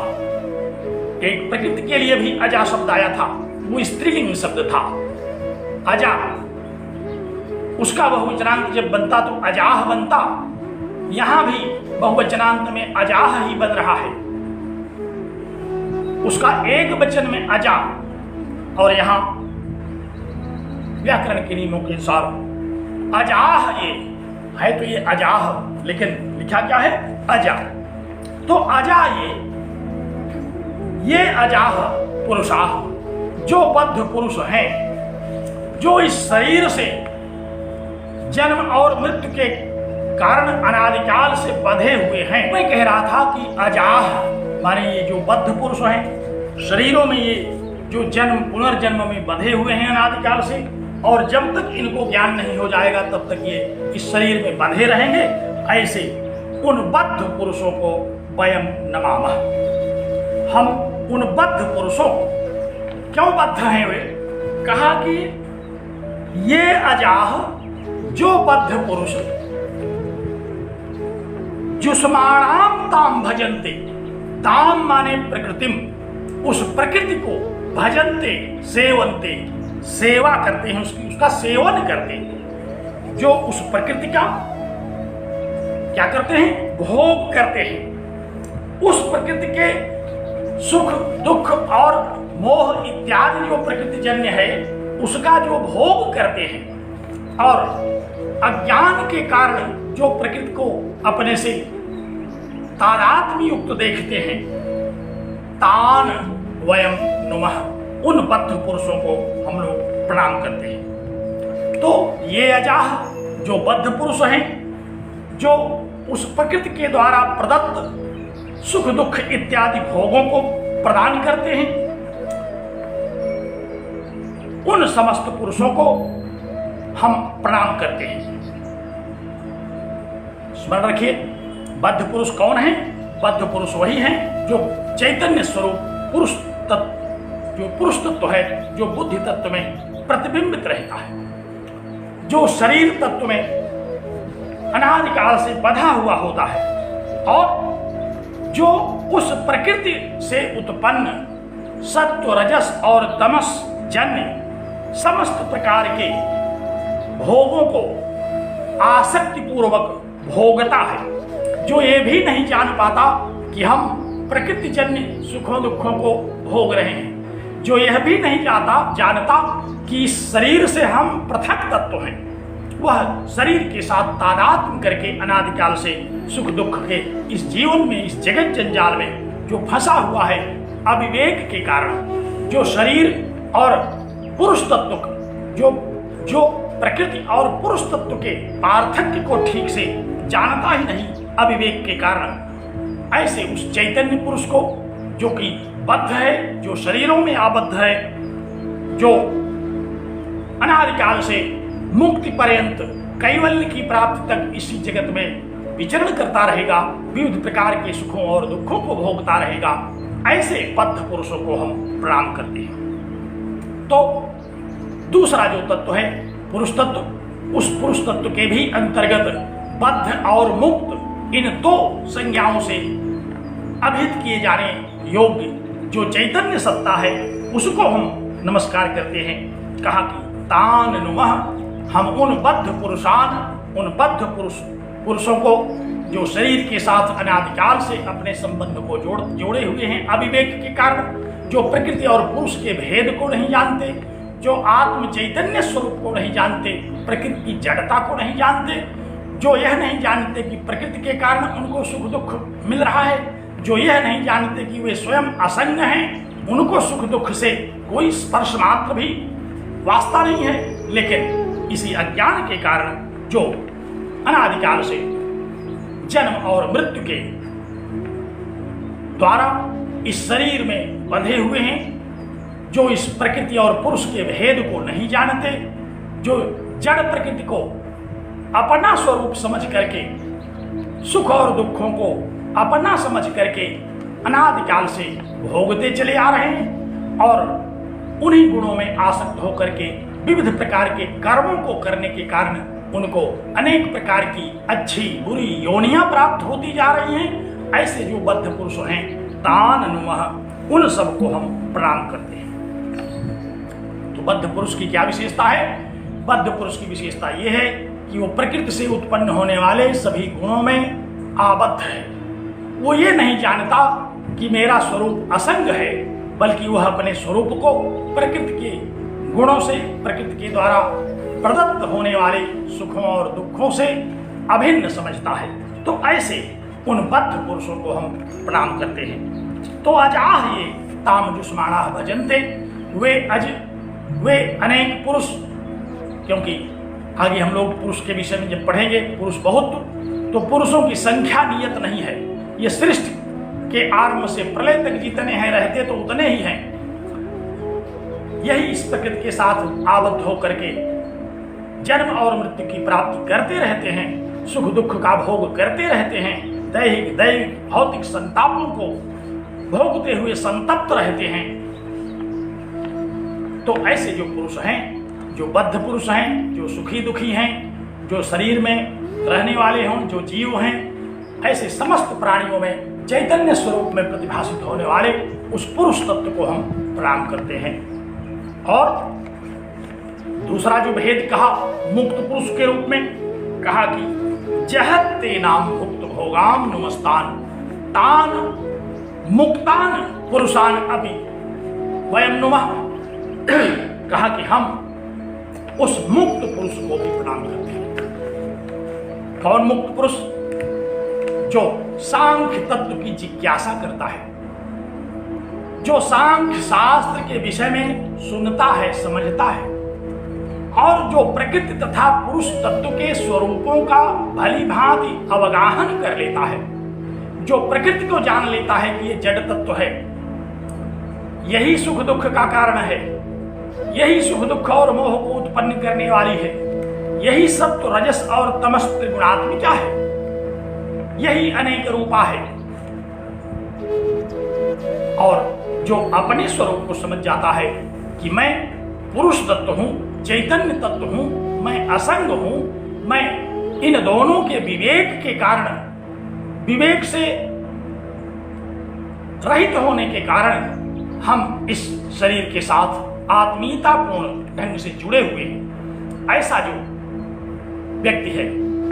एक प्रकृति के लिए भी अजा शब्द आया था, वो स्त्रीलिंग शब्द था। अजा, उसका बहुवचनांत जब बनता तो अजाह बनता। यहां भी बहुवचनांत में अजाह ही बन रहा है। उसका एक वचन में अजा, और यहां व्याकरण के नियमों के अनुसार अजाह ये है, तो ये अजाह, लेकिन लिखा क्या है? अजा। तो अजा ये अजाह पुरुषाह, जो बद्ध पुरुष हैं, जो इस शरीर से जन्म और मृत्यु के कारण अनादिकाल से बंधे हुए हैं। मैं कह रहा था कि अजाह माने ये जो बद्ध पुरुष हैं, शरीरों में ये जो जन्म पुनर्जन्म में बंधे हुए हैं अनादिकाल से, और जब तक इनको ज्ञान नहीं हो जाएगा तब तक ये इस शरीर में बंधे रहेंगे। ऐसे उन बद्ध पुरुषों को वयम नमामः, हम उन बद्ध पुरुषों को, क्यों बद्ध हैं वे? कहा कि ये अजाह जो बद्ध पुरुष जुष्माणाम ताम भजन्ते, ताम माने प्रकृतिम, उस प्रकृति को भजन्ते सेवन्ते, सेवा करते हैं, उसका सेवन करते हैं। जो उस प्रकृति का क्या करते हैं? भोग करते हैं। उस प्रकृति के सुख दुख और मोह इत्यादि जो प्रकृति जन्य है, उसका जो भोग करते हैं, और अज्ञान के कारण जो प्रकृति को अपने से तादात्म्य युक्त देखते हैं, तान वयम नुमः, उन बद्ध पुरुषों को हम लोग प्रणाम करते हैं। तो ये अजाह जो बद्ध पुरुष हैं, जो उस प्रकृति के द्वारा प्रदत्त सुख दुख इत्यादि भोगों को प्रदान करते हैं, उन समस्त पुरुषों को हम प्रणाम करते हैं। स्मरण रखिए, बद्ध पुरुष कौन है? बद्ध पुरुष वही हैं जो चैतन्य स्वरूप पुरुष तत्व, जो पुरुष तत्व है, जो बुद्धि तत्व में प्रतिबिंबित रहता है। जो शरीर तत्व में अनादिकाल से बंधा हुआ होता है और जो उस प्रकृति से उत्पन्न सत्व रजस और तमस जन्य समस्त प्रकार के भोगों को आसक्ति पूर्वक भोगता है, जो ये भी नहीं जान पाता कि हम प्रकृति जन्य सुखों दुखों को भोग रहे हैं, जो यह भी नहीं जानता कि इस शरीर से हम पृथक तत्व हैं, वह शरीर के साथ तादात्म्य करके अनादिकाल से सुख दुख के इस जीवन में, इस जगत जंजाल में जो फंसा हुआ है अविवेक के कारण, जो शरीर और पुरुष तत्व जो प्रकृति और पुरुष तत्व के पार्थक्य को ठीक से जानता ही नहीं अविवेक के कारण, ऐसे उस चैतन्य पुरुष को जो कि बद्ध है, जो शरीरों में आबद्ध है, जो अनादिकाल से मुक्ति पर्यंत कैवल्य की प्राप्ति तक इसी जगत में विचरण करता रहेगा, विविध प्रकार के सुखों और दुखों को भोगता रहेगा, ऐसे बद्ध पुरुषों को हम प्रणाम करते हैं। तो दूसरा जो तत्व है पुरुष तत्व, उस पुरुष तत्व के भी अंतर्गत बद्ध और मुक्त इन दो संज्ञाओं से अभिहित किए जाने योग्य जो चैतन्य सत्ता है उसको हम नमस्कार करते हैं। कहा कि तान नुमः, हम उन बद्ध पुरुषों को जो शरीर के साथ अनादिकाल से अपने संबंध को जोड़े हुए हैं अविवेक के कारण, जो प्रकृति और पुरुष के भेद को नहीं जानते, जो आत्म चैतन्य स्वरूप को नहीं जानते, प्रकृति की जड़ता को नहीं जानते, जो यह नहीं जानते कि प्रकृति के कारण उनको सुख दुख मिल रहा है, जो यह नहीं जानते कि वे स्वयं असंग हैं, उनको सुख दुख से कोई स्पर्श मात्र भी वास्ता नहीं है, लेकिन इसी अज्ञान के कारण जो अनादिकाल से जन्म और मृत्यु के द्वारा इस शरीर में बंधे हुए हैं, जो इस प्रकृति और पुरुष के भेद को नहीं जानते, जो जड़ प्रकृति को अपना स्वरूप समझ करके सुख और दुखों को अपना समझ करके अनादिकाल से भोगते चले आ रहे हैं और उन्हीं गुणों में आसक्त होकर के विविध प्रकार के कर्मों को करने के कारण उनको अनेक प्रकार की अच्छी बुरी योनियां प्राप्त होती जा रही हैं। ऐसे जो बद्ध पुरुष हैं तान नुमः, उन सबको हम प्रणाम करते हैं। तो बद्ध पुरुष की क्या विशेषता है? बद्ध पुरुष की विशेषता यह है कि वो प्रकृति से उत्पन्न होने वाले सभी गुणों में आबद्ध है। वो ये नहीं जानता कि मेरा स्वरूप असंग है, बल्कि वह अपने स्वरूप को प्रकृति के गुणों से, प्रकृति के द्वारा प्रदत्त होने वाले सुखों और दुखों से अभिन्न समझता है। तो ऐसे उन बद्ध पुरुषों को हम प्रणाम करते हैं। तो अजाह ये ताम जुष्माणा भजन्ते, वे अनेक पुरुष, क्योंकि आगे हम लोग पुरुष के विषय में जब पढ़ेंगे पुरुष बहुत, तो पुरुषों की संख्या नियत नहीं है। ये सृष्टि के आरंभ से प्रलय तक जितने हैं रहते तो उतने ही हैं। यही इस प्रकृति के साथ आबद्ध होकर के जन्म और मृत्यु की प्राप्ति करते रहते हैं, सुख दुख का भोग करते रहते हैं, दैहिक भौतिक संतापों को भोगते हुए संतप्त रहते हैं। तो ऐसे जो पुरुष हैं, जो बद्ध पुरुष हैं, जो सुखी दुखी हैं, जो शरीर में रहने वाले हों, जो जीव हैं, ऐसे समस्त प्राणियों में चैतन्य स्वरूप में प्रतिभासित होने वाले उस पुरुष तत्व को हम प्रणाम करते हैं। और दूसरा जो भेद कहा मुक्त पुरुष के रूप में, कहा कि जहते नाम मुक्त भोगाम नुमस्तान तान मुक्तान पुरुषान अपि वयम नुमः। कहा कि हम उस मुक्त पुरुष को भी प्रणाम करते हैं। कौन मुक्त पुरुष? जो सांख्य तत्व की जिज्ञासा करता है, जो सांख्य शास्त्र के विषय में सुनता है, समझता है, और जो प्रकृति तथा पुरुष तत्व के स्वरूपों का भली भांति अवगाहन कर लेता है, जो प्रकृति को जान लेता है कि ये जड़ तत्व है, यही सुख दुख का कारण है, यही सुख दुख और मोह को उत्पन्न करने वाली है, यही सत्व रजस और तमस त्रिगुणात्मिका है, यही अनेक रूपा है। और जो अपने स्वरूप को समझ जाता है कि मैं पुरुष तत्व हूं, चैतन्य तत्व हूं, मैं असंग हूं, मैं इन दोनों के विवेक के कारण, विवेक से रहित होने के कारण हम इस शरीर के साथ आत्मीयतापूर्ण ढंग से जुड़े हुए हैं। ऐसा जो व्यक्ति है,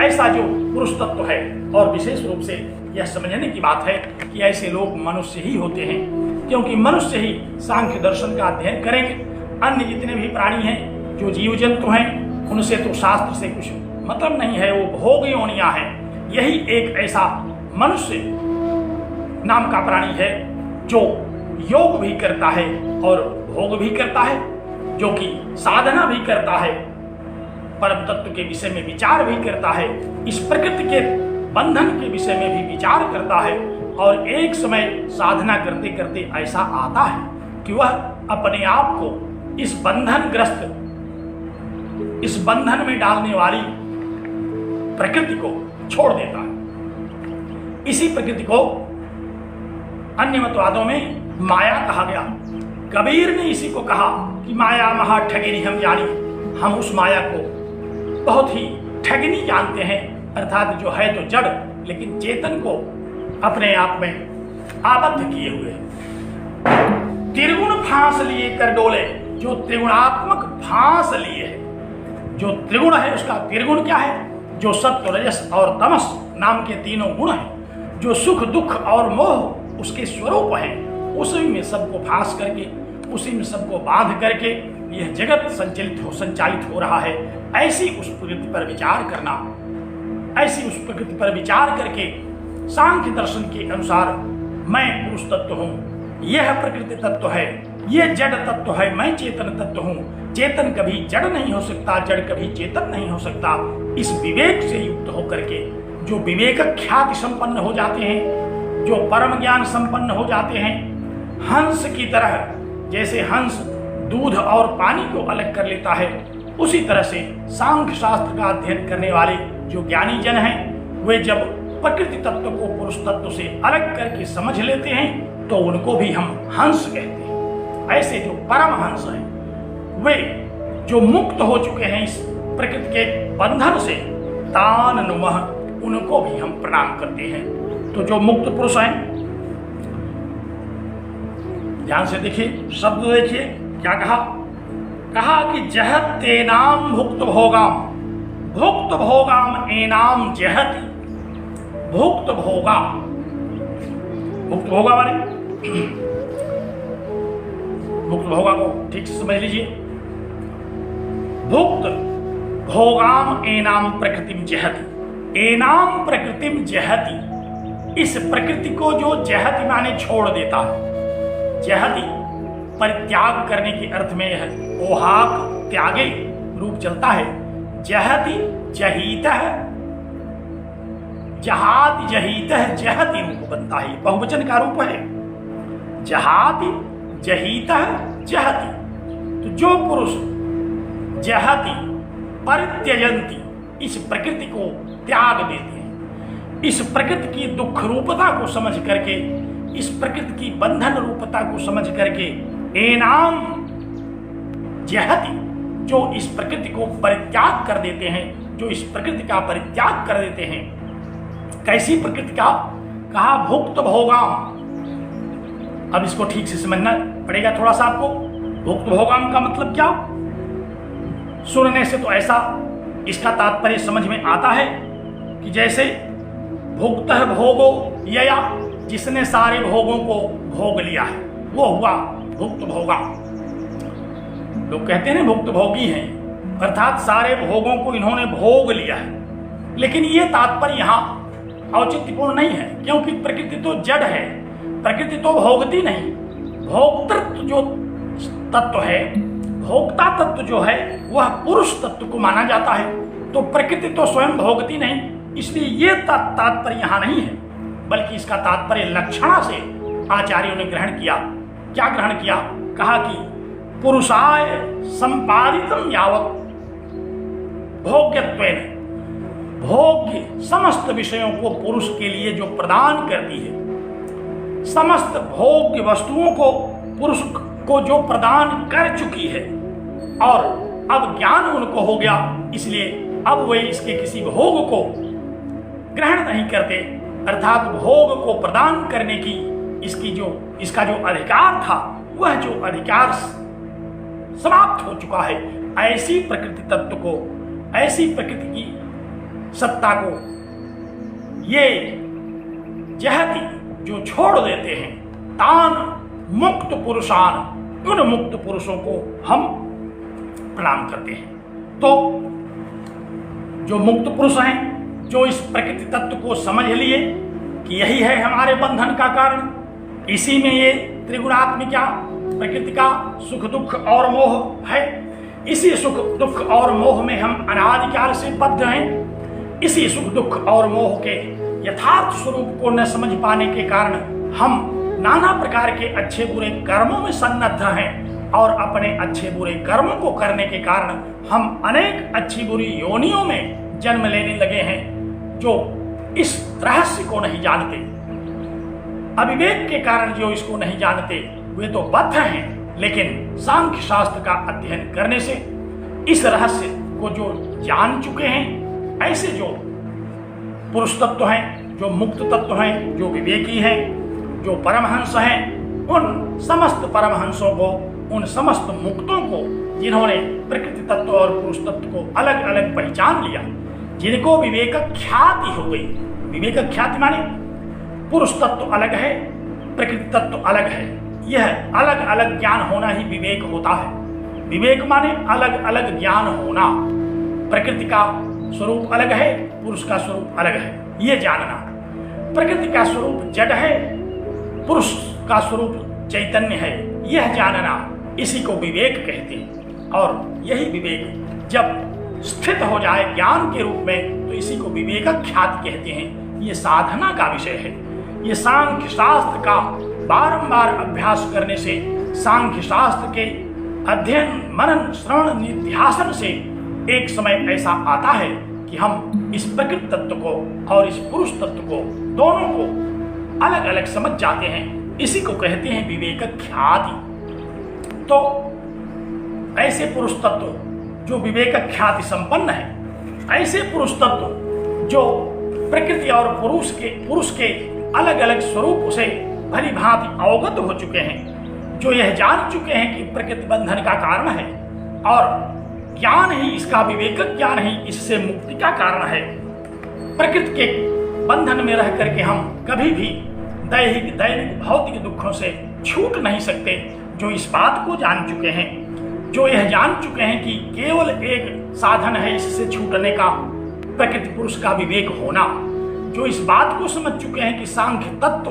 ऐसा जो पुरुष तत्व है, और विशेष रूप से यह समझने की बात है कि ऐसे लोग मनुष्य ही होते हैं, क्योंकि मनुष्य ही सांख्य दर्शन का अध्ययन करेंगे। अन्य जितने भी प्राणी हैं, जो जीव जंतु हैं, उनसे तो शास्त्र से कुछ मतलब नहीं है, वो भोग योनियां हैं। यही एक ऐसा मनुष्य नाम का प्राणी है जो योग भी करता है और भोग भी करता है, जो कि साधना भी करता है, परम तत्व के विषय में विचार भी करता है, इस प्रकृति के बंधन के विषय में भी विचार करता है, और एक समय साधना करते करते ऐसा आता है कि वह अपने आप को इस बंधनग्रस्त, इस बंधन में डालने वाली प्रकृति को छोड़ देता है। इसी प्रकृति को अन्य मतवादों में माया कहा गया। कबीर ने इसी को कहा कि माया महा ठगिनी हम जानी। हम उस माया को बहुत ही ठगनी जानते हैं, अर्थात जो है तो जड़ लेकिन चेतन को अपने आप में आबद्ध किए हुए। त्रिगुण फांस लिए कर डोले, जो त्रिगुणात्मक फांस लिए है। जो त्रिगुण है उसका त्रिगुण क्या है? जो सत्व रजस और तमस नाम के तीनों गुण हैं, जो सुख दुख और मोह उसके स्वरूप हैं, उसी में सबको फांस करके, उसी में सबको बांध करके यह जगत संचालित हो रहा है। ऐसी उस प्रकृति पर विचार करना, ऐसी उस प्रकृति पर विचार करके सांख्य दर्शन के अनुसार मैं पुरुष तत्व हूँ, यह प्रकृति तत्व है, यह जड़ तत्व है, मैं चेतन तत्व हूँ। चेतन कभी जड़ नहीं हो सकता, जड़ कभी चेतन नहीं हो सकता। इस विवेक से युक्त होकर के जो विवेक ख्याति संपन्न हो जाते हैं, जो परम ज्ञान संपन्न हो जाते हैं, हंस की तरह, जैसे हंस दूध और पानी को अलग कर लेता है, उसी तरह से सांख्य शास्त्र का अध्ययन करने वाले जो ज्ञानी जन हैं, वे जब प्रकृति तत्व को पुरुष तत्व से अलग करके समझ लेते हैं तो उनको भी हम हंस कहते हैं। ऐसे जो परम हंस हैं, वे जो मुक्त हो चुके हैं इस प्रकृति के बंधन से, तान नुमः, उनको भी हम प्रणाम करते हैं। तो जो मुक्त पुरुष हैं, ध्यान से देखिए, शब्द देखिए क्या कहा। कहा कि जहत तेनाम भुक्त भोगाम, भुक्त भोगाम एनाम जहति। भुक्त भोगा, भुक्त भोगा माने भुक्त भोगा को ठीक से समझ लीजिए। भुक्त भोगाम एनाम प्रकृतिम जहति, एनाम प्रकृतिम जहति। इस प्रकृति को जो जहति माने छोड़ देता है, जहति परित्याग करने के अर्थ में है, ओहाक त्यागे रूप चलता है। जहति जहीत है, जहाति जहीत है, जहति रूप बनता है, बहुवचन का रूप है। जहाति जहीत है, जहति। तो जो पुरुष जहति परित्यजंती, इस प्रकृति को त्याग देते हैं, इस प्रकृति की दुख रूपता को समझ करके, इस प्रकृति की बंधन रूपता को समझ करके, एनाम जहति, जो इस प्रकृति को परित्याग कर देते हैं, जो इस प्रकृति का परित्याग कर देते हैं। कैसी प्रकृति का? कहा भुक्त भोगाम। अब इसको ठीक से समझना पड़ेगा थोड़ा सा आपको। भुक्त भोगाम का मतलब क्या? सुनने से तो ऐसा इसका तात्पर्य समझ में आता है कि जैसे भुक्त भोगो यया, जिसने सारे भोगों को भोग लिया है, वो हुआ भुक्त भोगा। लोग कहते हैं भुक्त भोगी हैं, अर्थात सारे भोगों को इन्होंने भोग लिया है। लेकिन ये तात्पर्य यहाँ औचित्यपूर्ण नहीं है, क्योंकि प्रकृति तो जड़ है, प्रकृति तो भोगती नहीं। भोक्तृत्व जो तत्व है, भोक्ता तत्व जो है, वह पुरुष तत्व को माना जाता है। तो प्रकृति तो स्वयं भोगती नहीं, इसलिए ये तात्पर्य यहाँ नहीं है, बल्कि इसका तात्पर्य लक्षणा से आचार्यों ने ग्रहण किया। क्या ग्रहण किया? कहा कि पुरुषाय संपादितम यावत भोग्यत्वेन, भोग्य समस्त विषयों को पुरुष के लिए जो प्रदान करती है, समस्त भोग्य वस्तुओं को पुरुष को जो प्रदान कर चुकी है, और अब ज्ञान उनको हो गया, इसलिए अब वे इसके किसी भोग को ग्रहण नहीं करते, अर्थात भोग को प्रदान करने की इसका जो अधिकार था, वह जो अधिकार समाप्त हो चुका है। ऐसी प्रकृति तत्व को, ऐसी प्रकृति की सत्ता को ये जहती जो छोड़ देते हैं, तान मुक्त पुरुषान, उन मुक्त पुरुषों को हम प्रणाम करते हैं। तो जो मुक्त पुरुष हैं, जो इस प्रकृति तत्व को समझ लिए कि यही है हमारे बंधन का कारण, इसी में ये त्रिगुणात्मिका प्रकृति का सुख दुख और मोह है, इसी सुख दुख और मोह में हम अनादिकाल से बद्ध हैं। इसी सुख दुख और मोह के यथार्थ स्वरूप को न समझ पाने के कारण हम नाना प्रकार के अच्छे बुरे कर्मों में सन्नद्ध हैं, और अपने अच्छे बुरे कर्मों को करने के कारण हम अनेक अच्छी बुरी योनियों में जन्म लेने लगे हैं, जो इस रहस्य को नहीं जानते। अविवेक के कारण जो इसको नहीं जानते वे तो बद्ध हैं, लेकिन सांख्य शास्त्र का अध्ययन करने से इस रहस्य को जो जान चुके हैं, ऐसे जो पुरुष तत्व हैं, जो मुक्त तत्व हैं, जो विवेकी हैं, जो परमहंस हैं, उन समस्त परमहंसों को, उन समस्त मुक्तों को, जिन्होंने प्रकृति तत्व और पुरुष तत्व को अलग अलग पहचान लिया, जिनको विवेक ख्याति हो गई। विवेक ख्याति माने पुरुष तत्व अलग है, प्रकृति तत्व अलग है। यह अलग अलग ज्ञान होना ही विवेक होता है। विवेक माने अलग अलग ज्ञान होना। प्रकृति का स्वरूप अलग है, पुरुष का स्वरूप अलग है, ये जानना। प्रकृति का स्वरूप जड़ है, पुरुष का स्वरूप चैतन्य है, यह जानना, इसी को विवेक कहते हैं। और यही विवेक जब स्थित हो जाए ज्ञान के रूप में, तो इसी को विवेक ख्याति कहते हैं। ये साधना का विषय है। ये सांख्य शास्त्र का बारंबार अभ्यास करने से, सांख्य शास्त्र के अध्ययन मनन श्रवण निध्यासन से एक समय ऐसा आता है कि हम इस प्रकृति तत्व को और इस पुरुष तत्व को, दोनों को अलग अलग समझ जाते हैं। इसी को कहते हैं विवेक ख्याति। तो ऐसे पुरुष तत्व जो विवेक ख्याति संपन्न है, ऐसे पुरुष तत्व जो प्रकृति और पुरुष के अलग अलग स्वरूप से भली भांति अवगत हो चुके हैं, जो यह जान चुके हैं कि प्रकृति बंधन का कारण है और ज्ञान ही इसका, विवेक ज्ञान ही इससे मुक्ति का कारण है। प्रकृति के बंधन में रह करके हम कभी भी दैहिक भौतिक दुखों से छूट नहीं सकते। जो इस बात को जान चुके हैं, जो यह जान चुके हैं कि केवल एक साधन है इससे छूटने का, प्रकृति पुरुष का विवेक होना, जो इस बात को समझ चुके हैं कि सांख्य तत्व,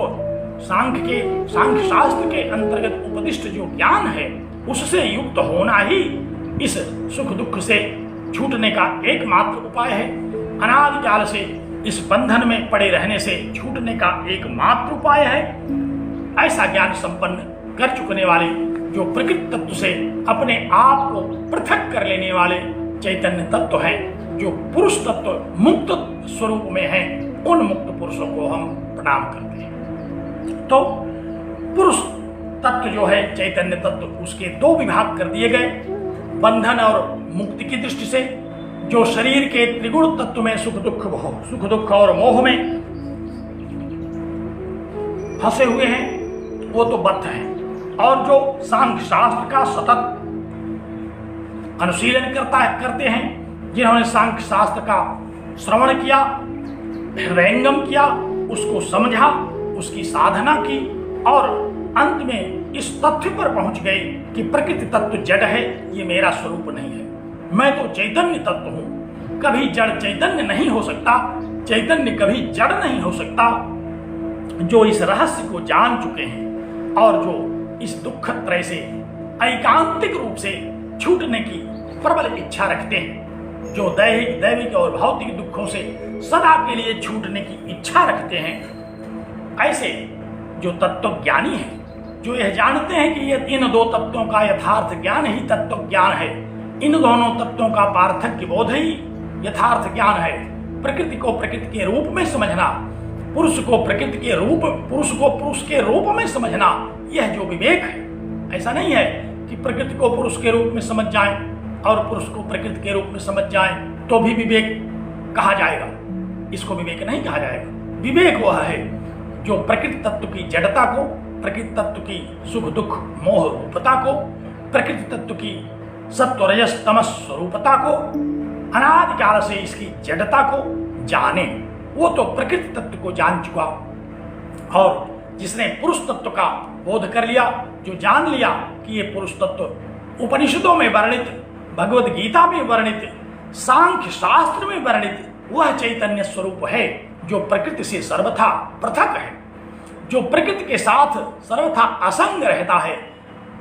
सांख्य शास्त्र के अंतर्गत उपदिष्ट जो ज्ञान है, उससे युक्त होना ही इस सुख दुख से छूटने का एकमात्र उपाय है। अनादिकाल से इस बंधन में पड़े रहने से छूटने का एकमात्र उपाय है। ऐसा ज्ञान संपन्न कर चुकने वाले, जो प्रकृति तत्व से अपने आप को पृथक कर लेने वाले चैतन्य तत्व हैं, जो पुरुष तत्व मुक्त स्वरूप में हैं, उन मुक्त पुरुषों को हम प्रणाम करते हैं। तो पुरुष तत्व जो है चैतन्य तत्व, उसके दो विभाग कर दिए गए, बंधन और मुक्ति की दृष्टि से। जो शरीर के त्रिगुण तत्व में सुख दुख और मोह में फंसे हुए हैं, वो तो बद्ध हैं। और जो सांख्य शास्त्र का सतत अनुशीलन करते हैं, जिन्होंने सांख्य शास्त्र का श्रवण किया, हृदयंगम किया, उसको समझा, उसकी साधना की और अंत में इस तथ्य पर पहुंच गए कि प्रकृति तत्व जड़ है, ये मेरा स्वरूप नहीं है, मैं तो चैतन्य तत्व हूं। कभी जड़ चैतन्य नहीं हो सकता, चैतन्य कभी जड़ नहीं हो सकता। जो इस रहस्य को जान चुके हैं और जो इस दुख त्रय से ऐकांतिक रूप से छूटने की प्रबल इच्छा रखते हैं, जो दैविक और भौतिक दुखों से सदा के लिए छूटने की इच्छा रखते हैं, ऐसे जो तत्व ज्ञानी है, जो यह जानते हैं कि ये इन दो तत्वों का यथार्थ ज्ञान ही तत्व ज्ञान है, इन दोनों तत्वों का पार्थक्य बोध ही यथार्थ ज्ञान है। प्रकृति को प्रकृति के रूप में समझना, पुरुष को पुरुष के रूप में समझना, यह जो विवेक है। ऐसा नहीं है कि प्रकृति को पुरुष के रूप में समझ जाए और पुरुष को प्रकृति के रूप में समझ जाएं तो भी विवेक कहा जाएगा, इसको विवेक नहीं कहा जाएगा। विवेक वह है जो प्रकृति तत्व की जड़ता को, प्रकृति तत्व की सुख दुख मोह रूपता को, प्रकृति तत्व की सत्व रजस तमस स्वरूपता को, अनादिकाल से इसकी जड़ता को जाने। वो तो प्रकृति तत्व को जान चुका, और जिसने पुरुष तत्व का बोध कर लिया, जो जान लिया कि ये पुरुष तत्व उपनिषदों में वर्णित, भगवद गीता में वर्णित, सांख्य शास्त्र में वर्णित वह चैतन्य स्वरूप है जो प्रकृति से सर्वथा पृथक है, जो प्रकृति के साथ सर्वथा असंग रहता है।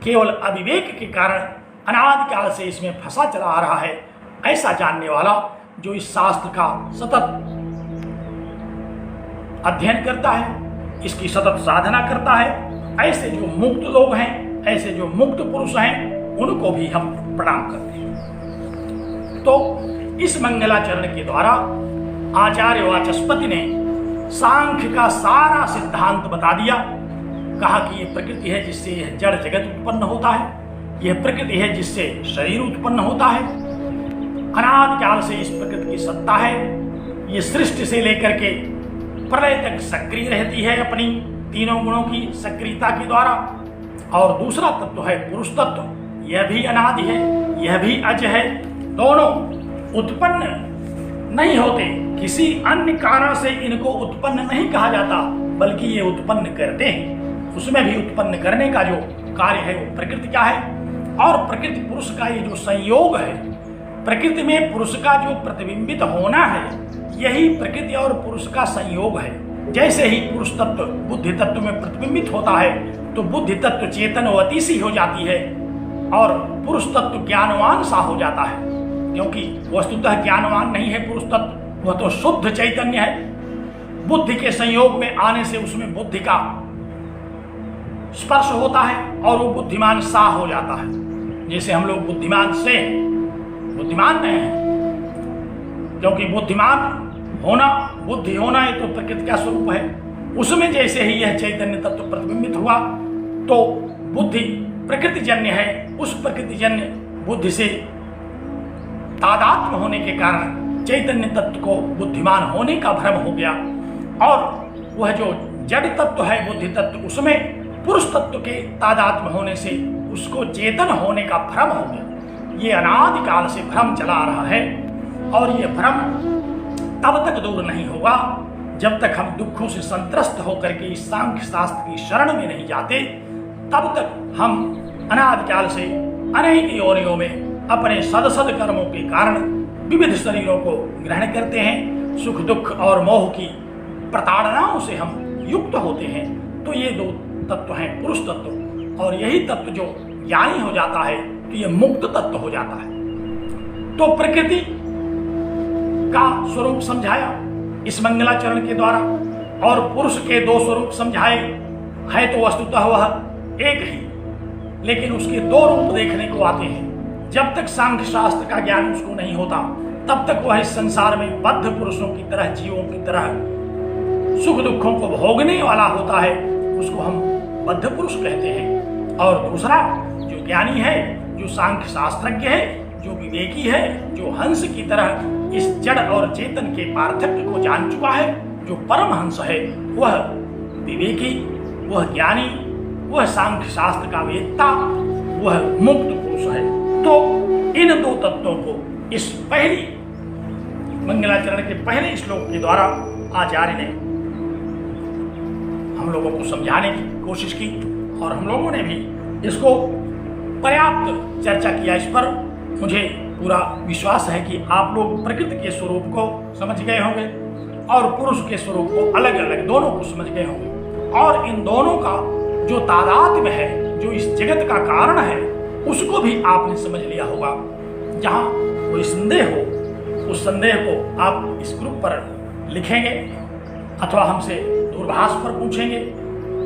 केवल अविवेक के कारण अनादिकाल से इसमें फंसा चला आ रहा है। ऐसा जानने वाला जो इस शास्त्र का सतत अध्ययन करता है, इसकी सतत साधना करता है, ऐसे जो मुक्त लोग हैं, ऐसे जो मुक्त पुरुष हैं, उनको भी हम प्रणाम करते हैं। तो इस मंगलाचरण के द्वारा आचार्य वाचस्पति ने सांख्य का सारा सिद्धांत बता दिया। कहा कि यह प्रकृति है जिससे यह जड़ जगत उत्पन्न होता है, यह प्रकृति है जिससे शरीर उत्पन्न होता है, अनादिकाल से इस प्रकृति की सत्ता है, ये सृष्टि से लेकर के प्रलय तक सक्रिय रहती है अपनी तीनों गुणों की सक्रियता के द्वारा। और दूसरा तत्व है पुरुष तत्व, यह भी अनादि है, यह भी अज है। दोनों उत्पन्न नहीं होते, किसी अन्य कारण से इनको उत्पन्न नहीं कहा जाता, बल्कि ये उत्पन्न करते हैं। उसमें भी उत्पन्न करने का जो कार्य है वो प्रकृति का है। और प्रकृति पुरुष का ये जो संयोग है, प्रकृति में पुरुष का जो प्रतिबिंबित होना है, यही प्रकृति और पुरुष का संयोग है। जैसे ही पुरुष तत्व बुद्धि तत्व में प्रतिबिंबित होता है तो बुद्धि तत्व चेतनवती सी हो जाती है और पुरुष तत्व ज्ञानवान सा हो जाता है, क्योंकि वस्तुतः ज्ञानवान नहीं है पुरुष तत्व, वह तो शुद्ध चैतन्य है। बुद्धि के संयोग में आने से उसमें बुद्धि का स्पर्श होता है और वो बुद्धिमान सा हो जाता है। जैसे हम लोग बुद्धिमान से बुद्धिमान नहीं है, क्योंकि बुद्धिमान होना, बुद्धि होना, ये तो प्रकृति का स्वरूप है। उसमें जैसे ही यह चैतन्य तत्व प्रतिबिंबित हुआ तो बुद्धि प्रकृतिजन्य है, उस प्रकृतिजन्य बुद्धि से तादात्म्य होने के कारण चैतन्य तत्व को बुद्धिमान होने का भ्रम हो गया। और वह जो जड़ तत्व है बुद्धि तत्व, उसमें पुरुष तत्व के तादात्म्य होने से उसको चेतन होने का भ्रम हो गया। ये अनादिकाल से भ्रम चला आ रहा है और ये भ्रम तब तक दूर नहीं होगा जब तक हम दुखों से संत्रस्त होकर के इस सांख्य शास्त्र की शरण में नहीं जाते। तब तक हम अनादिकाल से अनेक योनियों में अपने सदसद कर्मों के कारण विविध शरीरों को ग्रहण करते हैं, सुख दुख और मोह की प्रताड़नाओं से हम युक्त होते हैं। तो ये दो तत्व हैं पुरुष तत्व, और यही तत्व जो ज्ञानी हो जाता है तो ये मुक्त तत्व हो जाता है। तो प्रकृति का स्वरूप समझाया इस मंगलाचरण के द्वारा, और पुरुष के दो स्वरूप समझाए है। तो वस्तुतः वह एक ही, लेकिन उसके दो रूप देखने को आते हैं। जब तक सांख्य शास्त्र का ज्ञान उसको नहीं होता तब तक वह इस संसार में बद्ध पुरुषों की तरह, जीवों की तरह सुख दुखों को भोगने वाला होता है, उसको हम बद्ध पुरुष कहते हैं। और दूसरा जो ज्ञानी है, जो सांख्य शास्त्रज्ञ है, जो विवेकी है, जो हंस की तरह इस जड़ और चेतन के पार्थक्य को जान चुका है, जो परम हंस है, वह विवेकी, वह ज्ञानी, वह सांख्य शास्त्र का वेत्ता, वह मुक्त पुरुष है। तो इन दो तत्वों को इस पहली मंगलाचरण के पहले श्लोक के द्वारा आचार्य ने हम लोगों को समझाने की कोशिश की, और हम लोगों ने भी इसको पर्याप्त चर्चा किया। इस पर मुझे पूरा विश्वास है कि आप लोग प्रकृति के स्वरूप को समझ गए होंगे और पुरुष के स्वरूप को अलग अलग दोनों को समझ गए होंगे, और इन दोनों का जो तादात्म्य है, जो इस जगत का कारण है, उसको भी आपने समझ लिया होगा। जहाँ कोई संदेह हो, उस संदेह को आप इस ग्रुप पर लिखेंगे अथवा हमसे दूरभाष पर पूछेंगे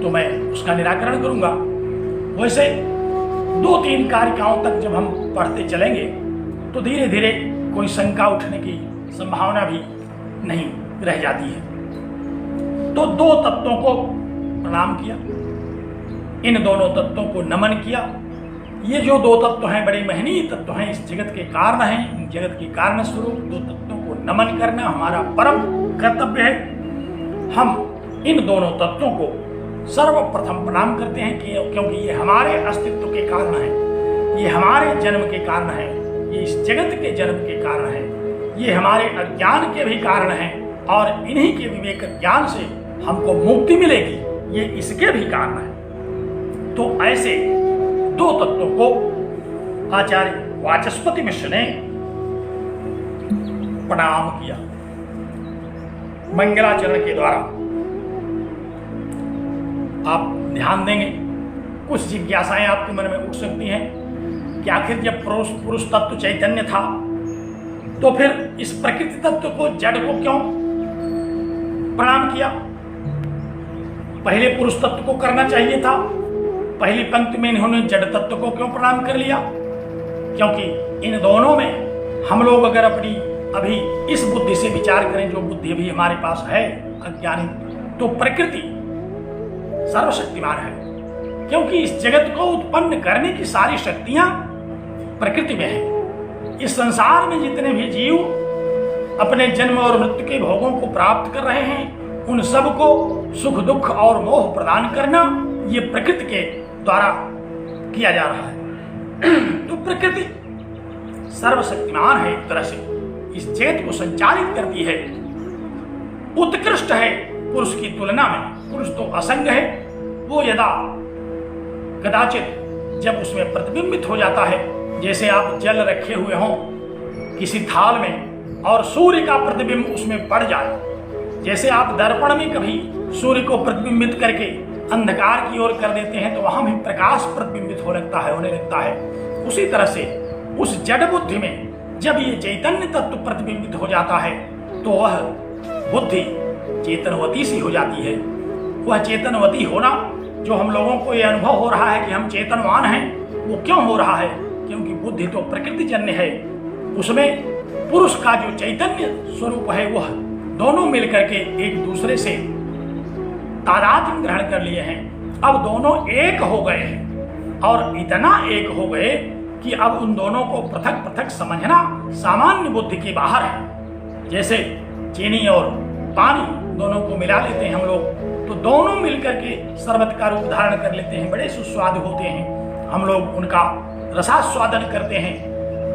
तो मैं उसका निराकरण करूंगा। वैसे 2-3 कारिकाओं तक जब हम पढ़ते चलेंगे तो धीरे धीरे कोई शंका उठने की संभावना भी नहीं रह जाती है। तो दो तत्वों को प्रणाम किया, इन दोनों तत्वों को नमन किया, ये जो दो तत्व हैं बड़े महनीय तत्व हैं, इस जगत के कारण हैं। इन जगत के कारण स्वरूप दो तत्वों को नमन करना हमारा परम कर्तव्य है। हम इन दोनों तत्वों को सर्वप्रथम प्रणाम करते हैं क्योंकि ये हमारे अस्तित्व के कारण है, ये हमारे जन्म के कारण है, ये इस जगत के जन्म के कारण है, ये हमारे अज्ञान के भी कारण हैं और इन्हीं के विवेक ज्ञान से हमको मुक्ति मिलेगी, ये इसके भी कारण है। तो ऐसे दो तत्वों को आचार्य वाचस्पति मिश्र ने प्रणाम किया मंगलाचरण के द्वारा। आप ध्यान देंगे, कुछ जिज्ञासाएं आपके मन में उठ सकती हैं कि आखिर जब पुरुष तत्व चैतन्य था तो फिर इस प्रकृति तत्व को, जड़ को क्यों प्रणाम किया? पहले पुरुष तत्व को करना चाहिए था। पहली पंक्ति में इन्होंने जड़ तत्व को क्यों प्रणाम कर लिया? क्योंकि इन दोनों में हम लोग अगर अपनी अभी इस बुद्धि से विचार करें, जो बुद्धि अभी हमारे पास है अज्ञानी, तो प्रकृति सर्वशक्तिमान है, क्योंकि इस जगत को उत्पन्न करने की सारी शक्तियां प्रकृति में है। इस संसार में जितने भी जीव अपने जन्म और मृत्यु के भोगों को प्राप्त कर रहे हैं, उन सब को सुख दुख और मोह प्रदान करना ये प्रकृति के द्वारा किया जा रहा है। तो प्रकृति सर्वशक्तिमान है, एक तरह से इस जगत को संचालित करती है, उत्कृष्ट है पुरुष की तुलना में। पुरुष तो असंग है, वो यदा कदाचित जब उसमें प्रतिबिंबित हो जाता है, जैसे आप जल रखे हुए हों किसी थाल में और सूर्य का प्रतिबिंब उसमें पड़ जाए, जैसे आप दर्पण में कभी सूर्य को प्रतिबिंबित करके अंधकार की ओर कर देते हैं तो वहां भी प्रकाश प्रतिबिंबित होने लगता है। उसी तरह से उस जड़ बुद्धि में जब ये चैतन्य तत्व प्रतिबिंबित हो जाता है तो वह बुद्धि चेतनवती सी हो जाती है। वह चेतनवती होना, जो हम लोगों को यह अनुभव हो रहा है कि हम चेतनवान हैं, वो क्यों हो रहा है? क्योंकि बुद्धि तो प्रकृति जन्य है, उसमें पुरुष का जो चैतन्य स्वरूप है वह दोनों मिलकर के एक दूसरे से तादात्म्य ग्रहण कर लिए हैं। अब दोनों एक हो गए हैं और इतना एक हो गए कि अब उन दोनों को पृथक पृथक समझना सामान्य बुद्धि के बाहर है। जैसे चीनी और पानी दोनों को मिला लेते हैं हम लोग, तो दोनों मिलकर के शरबत का रूप धारण कर लेते हैं, बड़े सुस्वादु होते हैं, हम लोग उनका रसास्वादन करते हैं।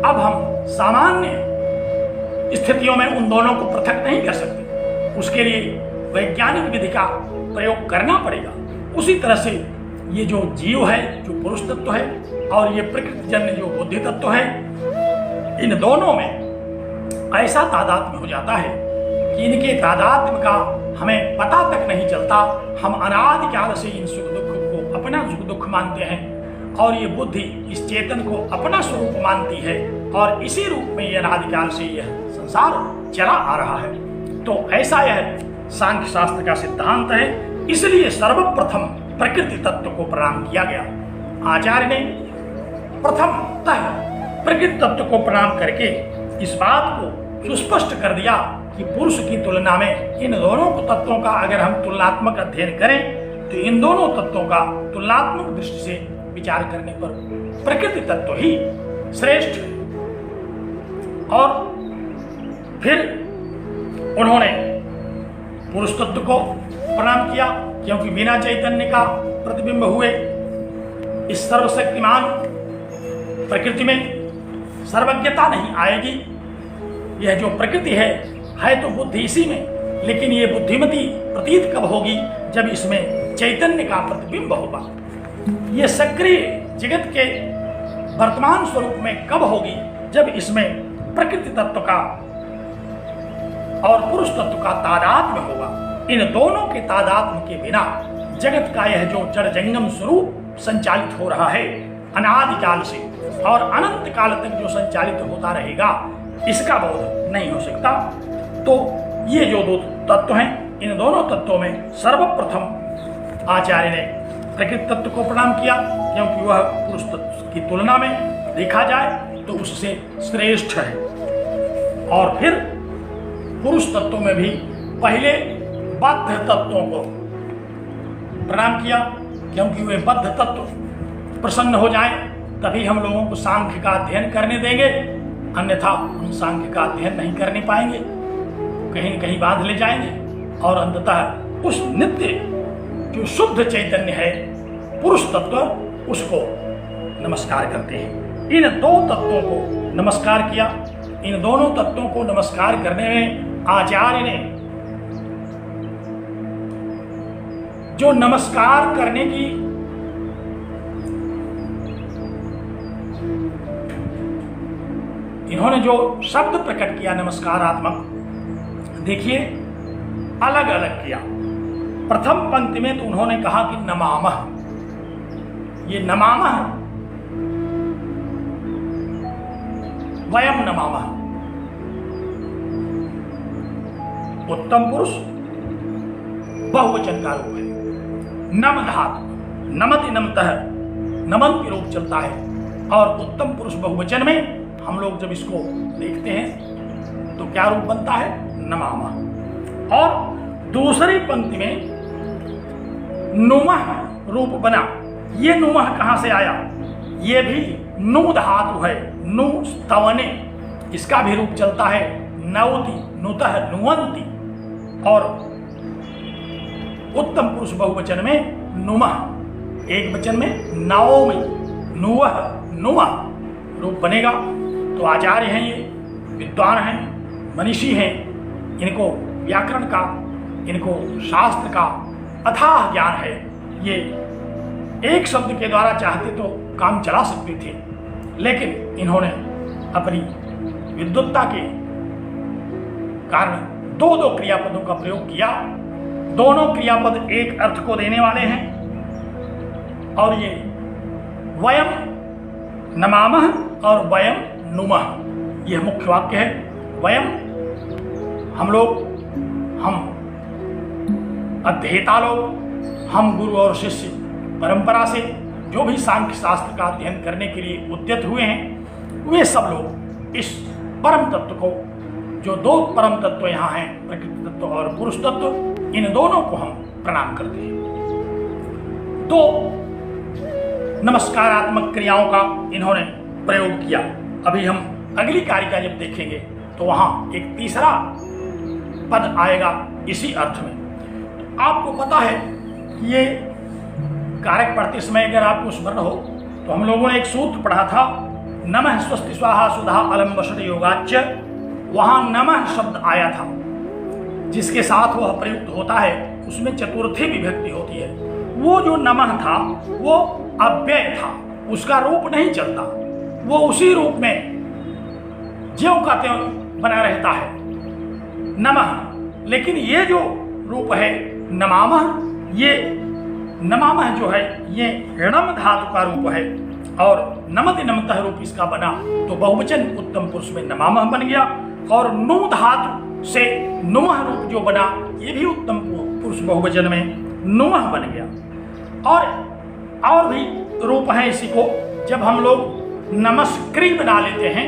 अब हम सामान्य स्थितियों में उन दोनों को पृथक नहीं कर सकते, उसके लिए वैज्ञानिक विधि का प्रयोग करना पड़ेगा। उसी तरह से ये जो जीव है, जो पुरुष तत्व है, और ये प्रकृति जन्य जो बुद्धि तत्व है, इन दोनों में ऐसा तादात्म्य हो जाता है कि इनके तादात्म्य का हमें पता तक नहीं चलता। हम अनादिकाल से इन सुख दुख को अपना सुख दुख मानते हैं और ये बुद्धि इस चेतन को अपना स्वरूप मानती है और इसी रूप में यह अनादिकाल से यह संसार चला आ रहा है। तो ऐसा यह सांख्य शास्त्र का सिद्धांत है, इसलिए सर्वप्रथम प्रकृति तत्व को प्रणाम किया गया। आचार्य ने प्रथमतः प्रकृति तत्व को प्रणाम करके इस बात को सुस्पष्ट कर दिया कि पुरुष की तुलना में इन दोनों तत्वों का अगर हम तुलनात्मक अध्ययन करें तो इन दोनों तत्वों का तुलनात्मक दृष्टि से विचार करने पर प्रकृति तत्व ही श्रेष्ठ है। और फिर उन्होंने पुरुष तत्व को प्रणाम किया, क्योंकि बिना चैतन्य का प्रतिबिंब हुए इस सर्वशक्तिमान प्रकृति में सर्वज्ञता नहीं आएगी। यह जो प्रकृति है तो बुद्धि इसी में, लेकिन ये बुद्धिमती प्रतीत कब होगी? जब इसमें चैतन्य का प्रतिबिंब होगा। ये सक्रिय जगत के वर्तमान स्वरूप में कब होगी? जब इसमें प्रकृति तत्व का और पुरुष तत्व का तादात्म्य होगा। इन दोनों के तादात्म्य के बिना जगत का यह जो जड़ जंगम स्वरूप संचालित हो रहा है अनादिकाल से और अनंत काल तक जो संचालित होता रहेगा, इसका बोध नहीं हो सकता। तो ये जो दो तत्व हैं, इन दोनों तत्वों में सर्वप्रथम आचार्य ने प्रकृति तत्व को प्रणाम किया, क्योंकि वह पुरुष तत्व की तुलना में देखा जाए तो उससे श्रेष्ठ है। और फिर पुरुष तत्वों में भी पहले बद्ध तत्वों को प्रणाम किया, क्योंकि वे बद्ध तत्व प्रसन्न हो जाएं तभी हम लोगों को सांख्य का अध्ययन करने देंगे, अन्यथा हम सांख्य का अध्ययन नहीं करने पाएंगे, कहीं न कहीं बांध ले जाएंगे और अंततः उस नित्य जो शुद्ध चैतन्य है पुरुष तत्व, उसको नमस्कार करते हैं। इन दो तत्वों को नमस्कार किया। इन दोनों तत्वों को नमस्कार करने में आचार्य ने जो नमस्कार करने की इन्होंने जो शब्द प्रकट किया नमस्कारात्मक, देखिए अलग अलग किया। प्रथम पंक्ति में तो उन्होंने कहा कि नमामः। ये नमामः, वयम नमामः, उत्तम पुरुष बहुवचन का रूप है। नम धातु, नमति नमतः, नमन के रूप चलता है। और उत्तम पुरुष बहुवचन में हम लोग जब इसको देखते हैं तो क्या रूप बनता है? नमामः। और दूसरी पंक्ति में नुमः रूप बना। ये नुमः कहां से आया? ये भी नु धातु है, नु स्तवने, इसका भी रूप चलता है नवति, नुतः, नुवंती। और उत्तम पुरुष बहुवचन में नुमः, एक वचन में नवमी, नुवः, नुमा रूप बनेगा। तो आचार्य हैं, ये विद्वान हैं, मनीषी हैं, इनको व्याकरण का, इनको शास्त्र का अथाह ज्ञान है। ये एक शब्द के द्वारा चाहते तो काम चला सकते थे, लेकिन इन्होंने अपनी विद्वत्ता के कारण दो दो क्रियापदों का प्रयोग किया। दोनों क्रियापद एक अर्थ को देने वाले हैं। और ये वयम नमामः और वयम नुमः, यह मुख्य वाक्य है। वयम हम लोग, हम अध्येता लोग, हम गुरु और शिष्य परंपरा से जो भी सांख्य शास्त्र का अध्ययन करने के लिए उद्यत हुए हैं, वे सब लोग इस परम तत्व को, जो दो परम तत्व यहाँ हैं, प्रकृति तत्व और पुरुष तत्व, इन दोनों को हम प्रणाम करते हैं। तो नमस्कारात्मक क्रियाओं का इन्होंने प्रयोग किया। अभी हम अगली कारिका जब देखेंगे तो वहां एक तीसरा पद आएगा इसी अर्थ में। तो आपको पता है कि ये कारक पढ़ते समय अगर आपको स्मरण हो तो हम लोगों ने एक सूत्र पढ़ा था, नमः स्वस्ति स्वाहा सुधा अलम वषट योगाच्च। वहां नमः शब्द आया था, जिसके साथ वह प्रयुक्त होता है उसमें चतुर्थी विभक्ति होती है। वो जो नमः था वो अव्यय था, उसका रूप नहीं चलता, वो उसी रूप में ज्यों का त्यों बना रहता है नमः। लेकिन ये जो रूप है नमामः, ये नमामः जो है ये णम धातु का रूप है और नमति नमतः रूप इसका बना, तो बहुवचन उत्तम पुरुष में नमामः बन गया। और नु धातु से नुमः रूप जो बना, ये भी उत्तम पुरुष बहुवचन में नुमः बन गया। और भी रूप है इसी को, जब हम लोग नमस्कृ बना लेते हैं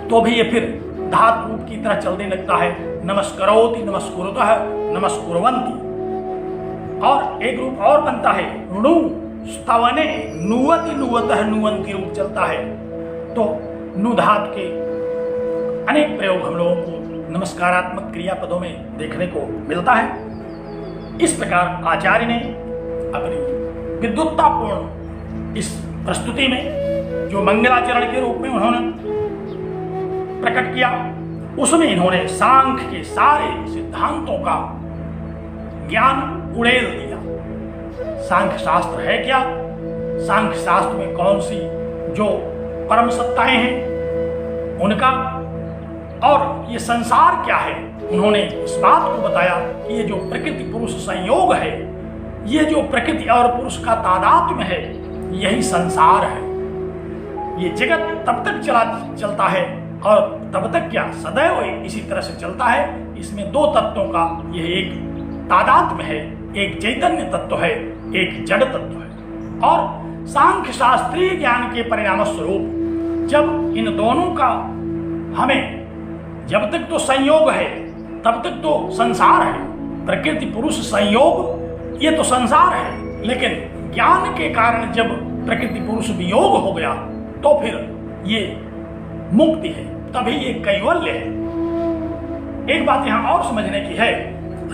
तो भी ये फिर धातु रूप की तरह चलने लगता है। नमस्करोति, नमस्कुरुतः, नमस्कुर्वन्ति। और एक रूप और बनता है णु स्तवने, नुवति, नुवतः, नुवन्ति रूप चलता है। तो नु धातु के अनेक प्रयोग हम लोगों को नमस्कारात्मक क्रियापदों में देखने को मिलता है। इस प्रकार आचार्य ने अपनी विद्वत्तापूर्ण इस प्रस्तुति में जो मंगलाचरण के रूप में उन्होंने प्रकट किया, उसमें इन्होंने सांख्य के सारे सिद्धांतों का ज्ञान उड़ेल दिया। सांख्य शास्त्र है क्या, सांख्य शास्त्र में कौन सी जो परम सत्ताएं हैं उनका, और ये संसार क्या है, उन्होंने इस बात को बताया कि ये जो प्रकृति पुरुष संयोग है, ये जो प्रकृति और पुरुष का तादात्म्य है, यही संसार है। ये जगत तब तक चलता है और तब तक क्या सदैव इसी तरह से चलता है। इसमें दो तत्वों का यह एक तादात्म्य है, एक चैतन्य तत्व है, एक जड़ तत्व है। और सांख्य शास्त्रीय ज्ञान के परिणाम स्वरूप जब इन दोनों का हमें, जब तक तो संयोग है तब तक तो संसार है, प्रकृति पुरुष संयोग ये तो संसार है, लेकिन ज्ञान के कारण जब प्रकृति पुरुष वियोग हो गया तो फिर ये मुक्ति है, तभी ये कैवल्य है। एक बात यहां और समझने की है,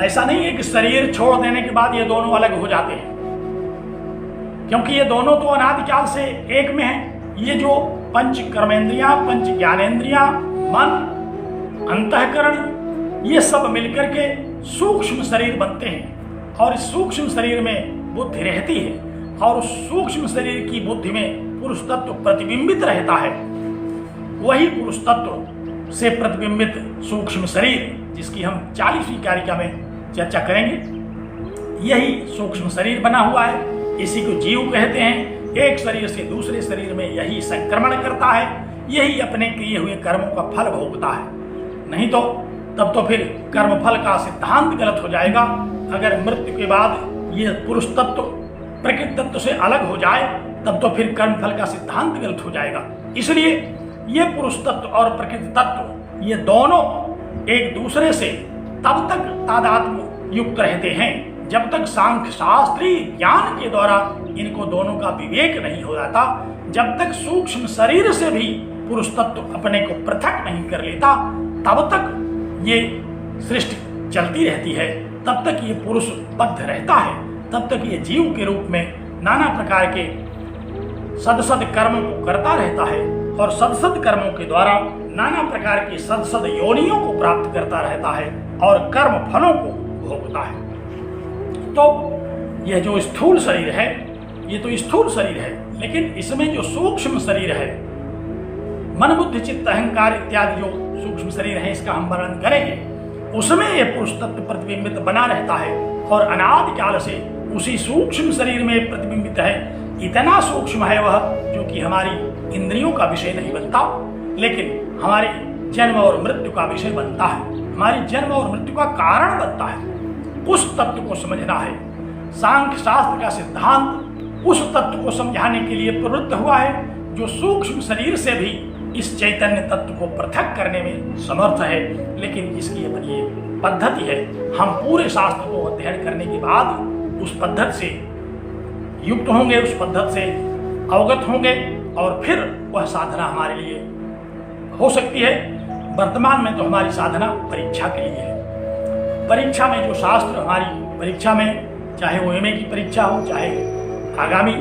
ऐसा नहीं है कि शरीर छोड़ देने के बाद ये दोनों अलग हो जाते हैं, क्योंकि ये दोनों तो अनादिकाल से एक में है। ये जो पंच कर्मेंद्रियां, पंच ज्ञानेंद्रियां, मन, अंतःकरण, ये सब मिलकर के सूक्ष्म शरीर बनते हैं और इस सूक्ष्म शरीर में बुद्धि रहती है और उस सूक्ष्म शरीर की बुद्धि में पुरुष तत्व प्रतिबिंबित रहता है। वही पुरुष तत्व से प्रतिबिंबित सूक्ष्म शरीर, जिसकी हम 40वीं कारिका में चर्चा करेंगे, यही सूक्ष्म शरीर बना हुआ है। इसी को जीव कहते हैं। एक शरीर से दूसरे शरीर में यही संक्रमण करता है, यही अपने किए हुए कर्मों का फल भोगता है। नहीं तो तब तो फिर कर्म फल का सिद्धांत गलत हो जाएगा। अगर मृत्यु के बाद ये पुरुष तत्व प्रकृति तत्व से अलग हो जाए तब तो फिर कर्म फल का सिद्धांत गलत हो जाएगा। इसलिए ये पुरुष तत्व और प्रकृति तत्व ये दोनों एक दूसरे से तब तक तादात्म्य युक्त रहते हैं जब तक सांख्य शास्त्रीय ज्ञान के द्वारा इनको दोनों का विवेक नहीं हो जाता, जब तक सूक्ष्म शरीर से भी पुरुष तत्व अपने को पृथक नहीं कर लेता, तब तक ये सृष्टि चलती रहती है, तब तक ये पुरुष बद्ध रहता है, तब तक ये जीव के रूप में नाना प्रकार के सदसद कर्मों को करता रहता है और सदसद कर्मों के द्वारा नाना प्रकार की सदसद योनियों को प्राप्त करता रहता है और कर्म फलों को भोगता है। तो यह जो स्थूल शरीर है, ये तो स्थूल शरीर है, लेकिन इसमें जो सूक्ष्म शरीर है, मन बुद्धि चित्त अहंकार इत्यादि जो सूक्ष्म शरीर है, इसका हम वर्णन करेंगे। उसमें यह पुरुष तत्व प्रतिबिंबित बना रहता है और अनादिकाल से उसी सूक्ष्म शरीर में प्रतिबिंबित है। इतना सूक्ष्म है वह जो कि हमारी इंद्रियों का विषय नहीं बनता, लेकिन हमारे जन्म और मृत्यु का विषय बनता है, हमारी जन्म और मृत्यु का कारण बनता है। उस तत्व को समझना है। सांख्य शास्त्र का सिद्धांत उस तत्व को समझाने के लिए प्रवृत्त हुआ है जो सूक्ष्म शरीर से भी इस चैतन्य तत्व को पृथक करने में समर्थ है, लेकिन इसकी अपनी पद्धति है। हम पूरे शास्त्र को अध्ययन करने के बाद उस पद्धति से युक्त होंगे, उस पद्धति से अवगत होंगे और फिर वह साधना हमारे लिए हो सकती है। वर्तमान में तो हमारी साधना परीक्षा के लिए है। परीक्षा में जो शास्त्र हमारी परीक्षा में, चाहे वो एमए की परीक्षा हो, चाहे आगामी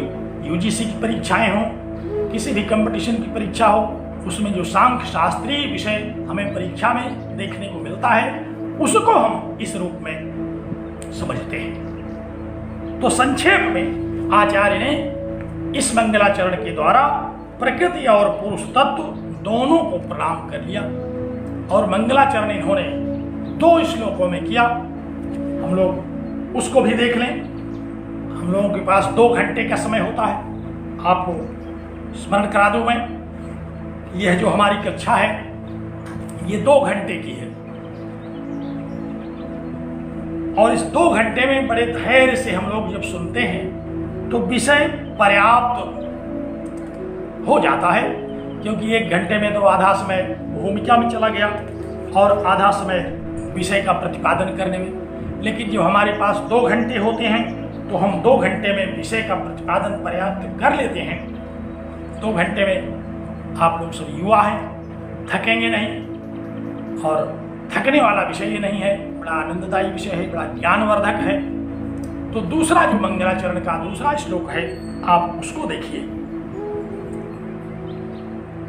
यूजीसी की परीक्षाएं हों, किसी भी कंपटीशन की परीक्षा हो, उसमें जो सांख्य शास्त्रीय विषय हमें परीक्षा में देखने को मिलता है, उसको हम इस रूप में समझते हैं। तो संक्षेप में आचार्य ने इस मंगलाचरण के द्वारा प्रकृति और पुरुष तत्व दोनों को प्रणाम कर लिया और मंगलाचरण इन्होंने 2 श्लोकों में किया। हम लोग उसको भी देख लें। हम लोगों के पास 2 घंटे का समय होता है। आपको स्मरण करा दूं मैं, यह जो हमारी कक्षा है ये 2 घंटे की है और इस 2 घंटे में बड़े धैर्य से हम लोग जब सुनते हैं तो विषय पर्याप्त हो जाता है, क्योंकि 1 घंटे में तो आधा समय भूमिका में चला गया और आधा समय विषय का प्रतिपादन करने में। लेकिन जो हमारे पास 2 घंटे होते हैं तो हम 2 घंटे में विषय का प्रतिपादन पर्याप्त कर लेते हैं। 2 घंटे में आप लोग सब युवा हैं, थकेंगे नहीं और थकने वाला विषय ये नहीं है, बड़ा आनंददायी विषय है, बड़ा ज्ञानवर्धक है। तो दूसरा जो मंगलाचरण का दूसरा श्लोक है, आप उसको देखिए।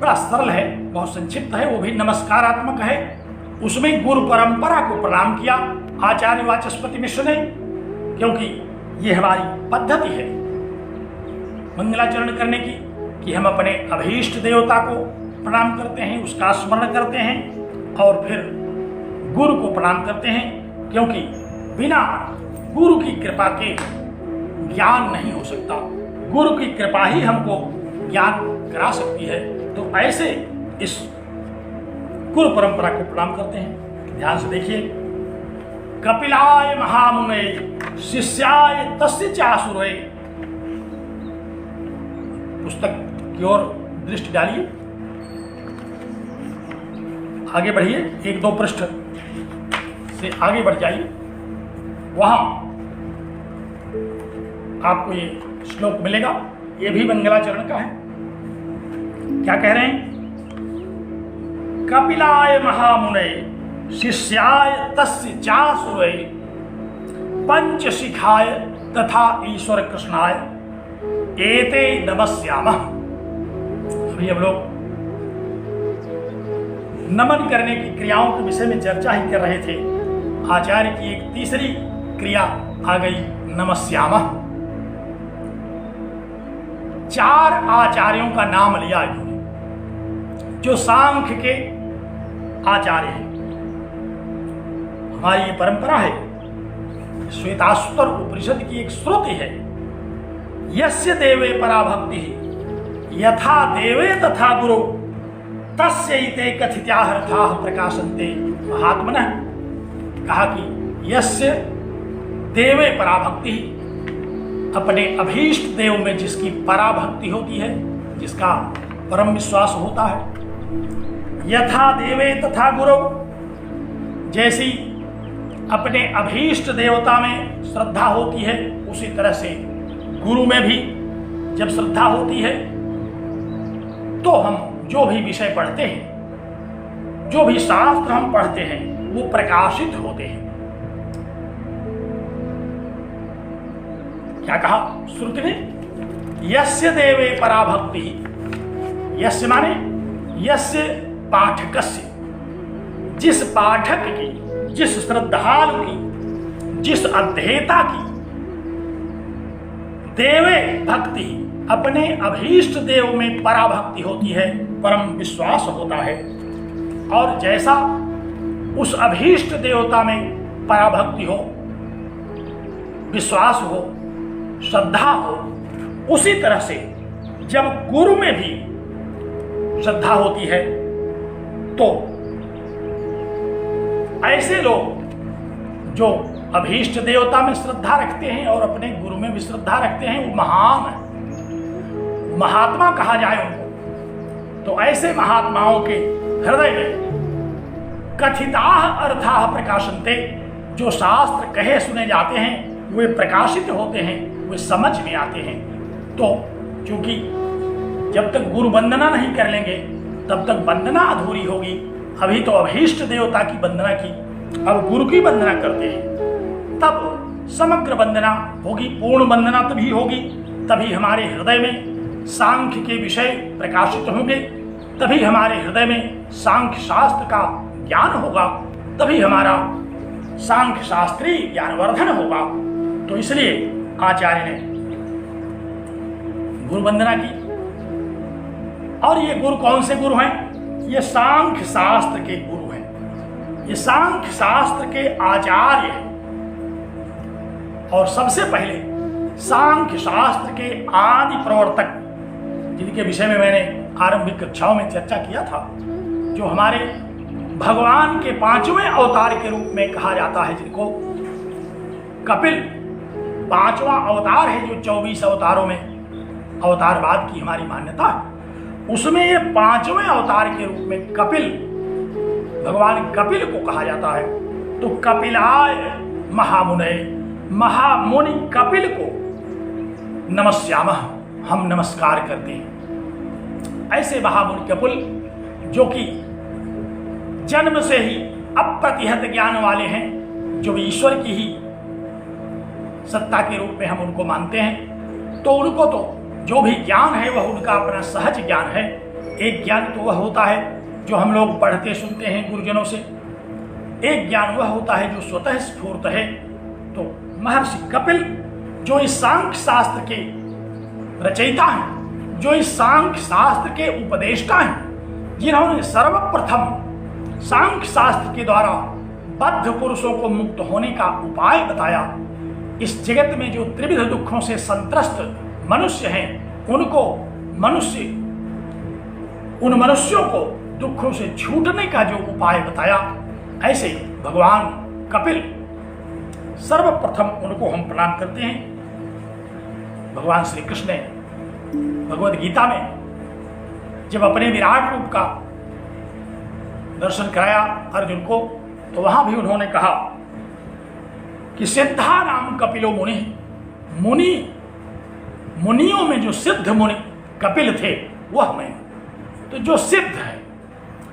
बड़ा सरल है, बहुत संक्षिप्त है, वो भी नमस्कारात्मक है। उसमें गुरु परंपरा को प्रणाम किया आचार्य वाचस्पति मिश्र ने, क्योंकि ये हमारी पद्धति है मंगलाचरण करने की कि हम अपने अभीष्ट देवता को प्रणाम करते हैं, उसका स्मरण करते हैं और फिर गुरु को प्रणाम करते हैं, क्योंकि बिना गुरु की कृपा के ज्ञान नहीं हो सकता। गुरु की कृपा ही हमको ज्ञान करा सकती है। तो ऐसे इस गुरु परंपरा को प्रणाम करते हैं। ध्यान से देखिए। कपिलाय महामुने शिष्याय तस्य चासुरे। पुस्तक की ओर दृष्टि डालिए, आगे बढ़िए, 1-2 पृष्ठ से आगे बढ़ जाइए। वहां आपको ये श्लोक मिलेगा। ये भी मंगलाचरण का है। क्या कह रहे हैं? कपिलाय महामुने शिष्याय तस्य चासुरे पंच शिखाय तथा ईश्वर कृष्णाय एते नमस्यामः। अभी हम लोग नमन करने की क्रियाओं के विषय में चर्चा ही कर रहे थे। आचार्य की एक तीसरी क्रिया आ गई, नमस्यामः। 4 आचार्यों का नाम लिया इन्होंने, जो सांख्य के आचार्य हैं। हमारी ये परंपरा है, श्वेताश्वर उपनिषद की एक श्रुति है, यस्य देवे परा भक्ति यथा देवे तथा गुरु तस्यैते कथित्याहर्थाः प्रकाशन्ते महात्मनः। कहा कि यस्य देवे परा भक्ति, अपने अभीष्ट देव में जिसकी परा भक्ति होती है, जिसका परम विश्वास होता है, यथा देवे तथा गुरु, जैसी अपने अभीष्ट देवता में श्रद्धा होती है उसी तरह से गुरु में भी जब श्रद्धा होती है तो हम जो भी विषय पढ़ते हैं, जो भी शास्त्र हम पढ़ते हैं, वो प्रकाशित होते हैं। क्या कहा श्रुति ने? यस्य देवे परा भक्ति, यस्य माने यस्य पाठकस्य, जिस पाठक की, जिस श्रद्धालु की, जिस अध्येता की देवे भक्ति, अपने अभीष्ट देव में पराभक्ति होती है, परम विश्वास होता है। और जैसा उस अभीष्ट देवता में पराभक्ति हो, विश्वास हो, श्रद्धा हो, उसी तरह से जब गुरु में भी श्रद्धा होती है तो ऐसे लोग जो अभीष्ट देवता में श्रद्धा रखते हैं और अपने गुरु में भी श्रद्धा रखते हैं, वो महान है, महात्मा कहा जाए उनको। तो ऐसे महात्माओं के हृदय में कथिताः अर्थाः प्रकाशन्ते, जो शास्त्र कहे सुने जाते हैं वे प्रकाशित होते हैं, वे समझ में आते हैं। तो क्योंकि जब तक गुरु वंदना नहीं कर लेंगे तब तक वंदना अधूरी होगी। अभी तो अभीष्ट देवता की वंदना की, अब गुरु की वंदना करते हैं, तब समग्र वंदना होगी, पूर्ण वंदना तभी होगी, तभी हमारे हृदय में सांख्य के विषय प्रकाशित होंगे, तभी हमारे हृदय में सांख्य शास्त्र का ज्ञान होगा, तभी हमारा सांख्य शास्त्रीय ज्ञानवर्धन होगा। तो इसलिए आचार्य ने गुरु वंदना की। और ये गुरु कौन से गुरु हैं? ये सांख्य शास्त्र के गुरु हैं, ये सांख्य शास्त्र के आचार्य हैं। और सबसे पहले सांख्य शास्त्र के आदि प्रवर्तक, जिनके विषय में मैंने आरंभिक कक्षाओं में चर्चा किया था, जो हमारे भगवान के 5वें अवतार के रूप में कहा जाता है, जिनको कपिल 5वां अवतार है, जो 24 अवतारों में अवतारवाद की हमारी मान्यता है, उसमें ये 5वें अवतार के रूप में कपिल, भगवान कपिल को कहा जाता है। तो कपिलाय महामुने, महामुनि कपिल को नमस्यामः, हम नमस्कार करते हैं। ऐसे महामुनि कपिल जो कि जन्म से ही अप्रतिहत ज्ञान वाले हैं, जो ईश्वर की ही सत्ता के रूप में हम उनको मानते हैं, तो उनको तो जो भी ज्ञान है वह उनका अपना सहज ज्ञान है। एक ज्ञान तो वह होता है जो हम लोग पढ़ते सुनते हैं गुरुजनों से, एक ज्ञान वह होता है जो स्वतः स्फूर्त है। तो महर्षि कपिल जो इस सांख्य शास्त्र के रचयिता हैं, जो इस सांख्य शास्त्र के उपदेष्टा हैं, जिन्होंने सर्वप्रथम सांख्य शास्त्र के द्वारा बद्ध पुरुषों को मुक्त होने का उपाय बताया, इस जगत में जो त्रिविध दुखों से संत्रस्त मनुष्य हैं, उनको उन मनुष्यों को दुखों से छूटने का जो उपाय बताया, ऐसे भगवान कपिल सर्वप्रथम उनको हम प्रणाम करते हैं। भगवान श्री कृष्ण ने भगवद गीता में जब अपने विराट रूप का दर्शन कराया अर्जुन को, तो वहां भी उन्होंने कहा कि सिद्धा नाम कपिलो मुनि, मुनि मुनियों में जो सिद्ध मुनि कपिल थे वह मैं। तो जो सिद्ध है,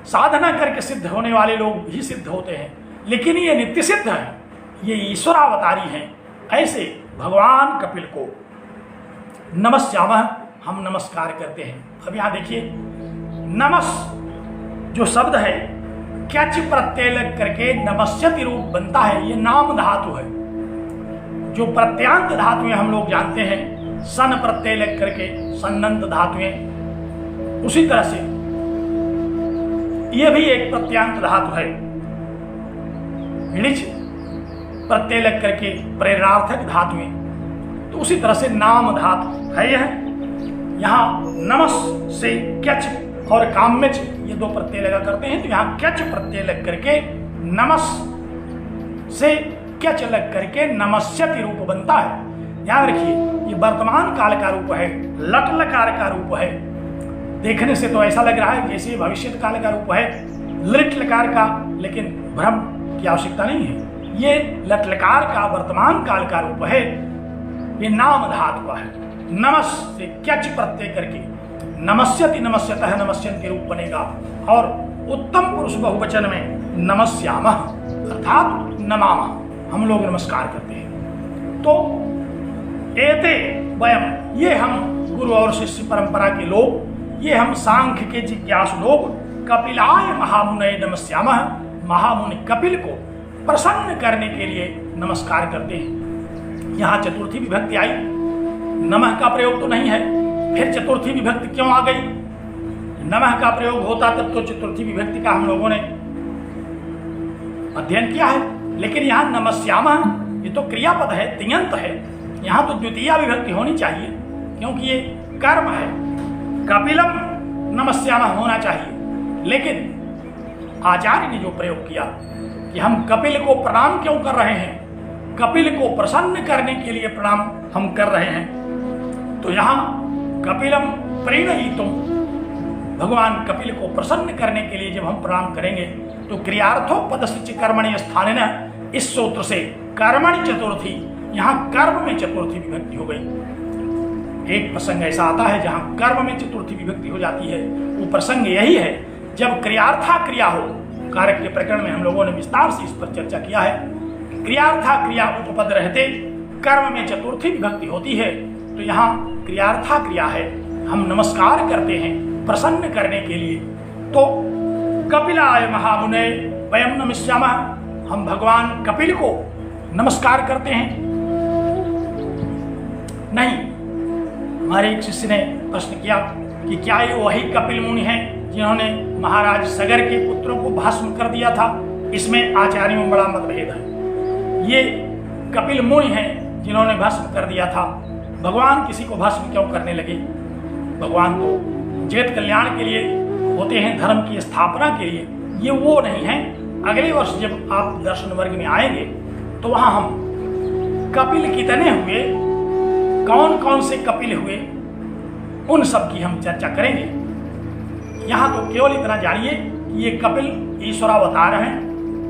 साधना करके सिद्ध होने वाले लोग ही सिद्ध होते हैं, लेकिन ये नित्य सिद्ध है, ये ईश्वरावतारी हैं। ऐसे भगवान कपिल को नमस्यामः हम नमस्कार करते हैं। अब यहां देखिए, नमस् जो शब्द है क्यच प्रत्यय लग करके नमस्यति रूप बनता है, ये नाम धातु है। जो प्रत्यांत धातुएं हम लोग जानते हैं, सन प्रत्यय लग करके सन्नंत धातुएं, उसी तरह से यह भी एक प्रत्यांत धातु है। णिच प्रत्यय लग करके प्रेरणार्थक धातुएं, तो उसी तरह से नाम धातु है यह। यहाँ नमस से क्यच और काम्यच ये दो प्रत्यय लगा करते हैं, तो यहाँ क्यच प्रत्यय लग करके नमस से क्यच लग करके नमस्यति रूप बनता है। ध्यान रखिए, ये वर्तमान काल का रूप है, लट लकार का रूप है। देखने से तो ऐसा लग रहा है जैसे भविष्य काल का रूप है लिट लकार का, लेकिन भ्रम की आवश्यकता नहीं है। ये लट लकार का वर्तमान काल का रूप है, ये नाम धातु का है। नमस से क्यच प्रत्यय करके नमस्यति नमस्यतः नमस्यन्ति रूप बनेगा। और उत्तम पुरुष बहुवचन में नमस्यामः अर्थात नमामः हम लोग नमस्कार करते हैं। तो एते वयम, ये हम गुरु और शिष्य परंपरा के लोग, ये हम सांख्य के जिज्ञासु लोग कपिलाय महामुने नमस्यामः, महामुनि कपिल को प्रसन्न करने के लिए नमस्कार करते हैं। यहाँ चतुर्थी विभक्ति आई, नमः का प्रयोग तो नहीं है, फिर चतुर्थी विभक्ति क्यों आ गई? नमः का प्रयोग होता तब तो चतुर्थी विभक्ति का हम लोगों ने अध्ययन किया है, लेकिन यहाँ नमस्यामः ये तो क्रियापद है, तिङन्त है, यहाँ तो द्वितीय विभक्ति होनी चाहिए, क्योंकि ये कर्म है। कपिलम नमस्यामः होना चाहिए, लेकिन आचार्य ने जो प्रयोग किया कि हम कपिल को प्रणाम क्यों कर रहे हैं, कपिल को प्रसन्न करने के लिए प्रणाम हम कर रहे हैं। तो यहाँ कपिलम प्रीणयितुम, भगवान कपिल को प्रसन्न करने के लिए जब हम प्रणाम करेंगे तो क्रियार्थो पदस्य कर्मणि स्थानेन, इस सूत्र से कर्मणि चतुर्थी, यहाँ कर्म में चतुर्थी विभक्ति हो गई। एक प्रसंग ऐसा आता है जहाँ कर्म में चतुर्थी विभक्ति हो जाती है, वो प्रसंग यही है जब क्रियार्था क्रिया हो। कारक के प्रकरण में हम लोगों ने विस्तार से इस पर चर्चा किया है। क्रियार्था क्रिया उपपद रहते कर्म में चतुर्थी विभक्ति होती है, तो यहाँ क्रियार्था क्रिया है, हम नमस्कार करते हैं प्रसन्न करने के लिए। तो कपिलाय महामुने वयम नमस्यामः, हम भगवान कपिल को नमस्कार करते हैं। नहीं, हमारे एक शिष्य ने प्रश्न किया कि क्या ये वही कपिल मुनि हैं जिन्होंने महाराज सगर के पुत्रों को भस्म कर दिया था? इसमें आचार्यों में बड़ा मतभेद है। ये कपिल मुनि हैं जिन्होंने भस्म कर दिया था। भगवान किसी को भस्म क्यों करने लगे? भगवान तो जगत कल्याण के लिए होते हैं, धर्म की स्थापना के लिए, ये वो नहीं है। अगले वर्ष जब आप दर्शन वर्ग में आएंगे तो वहां हम कपिल कितने हुए, कौन कौन से कपिल हुए, उन सब की हम चर्चा करेंगे। यहाँ तो केवल इतना जानिए कि ये कपिल ईश्वरावतार हैं,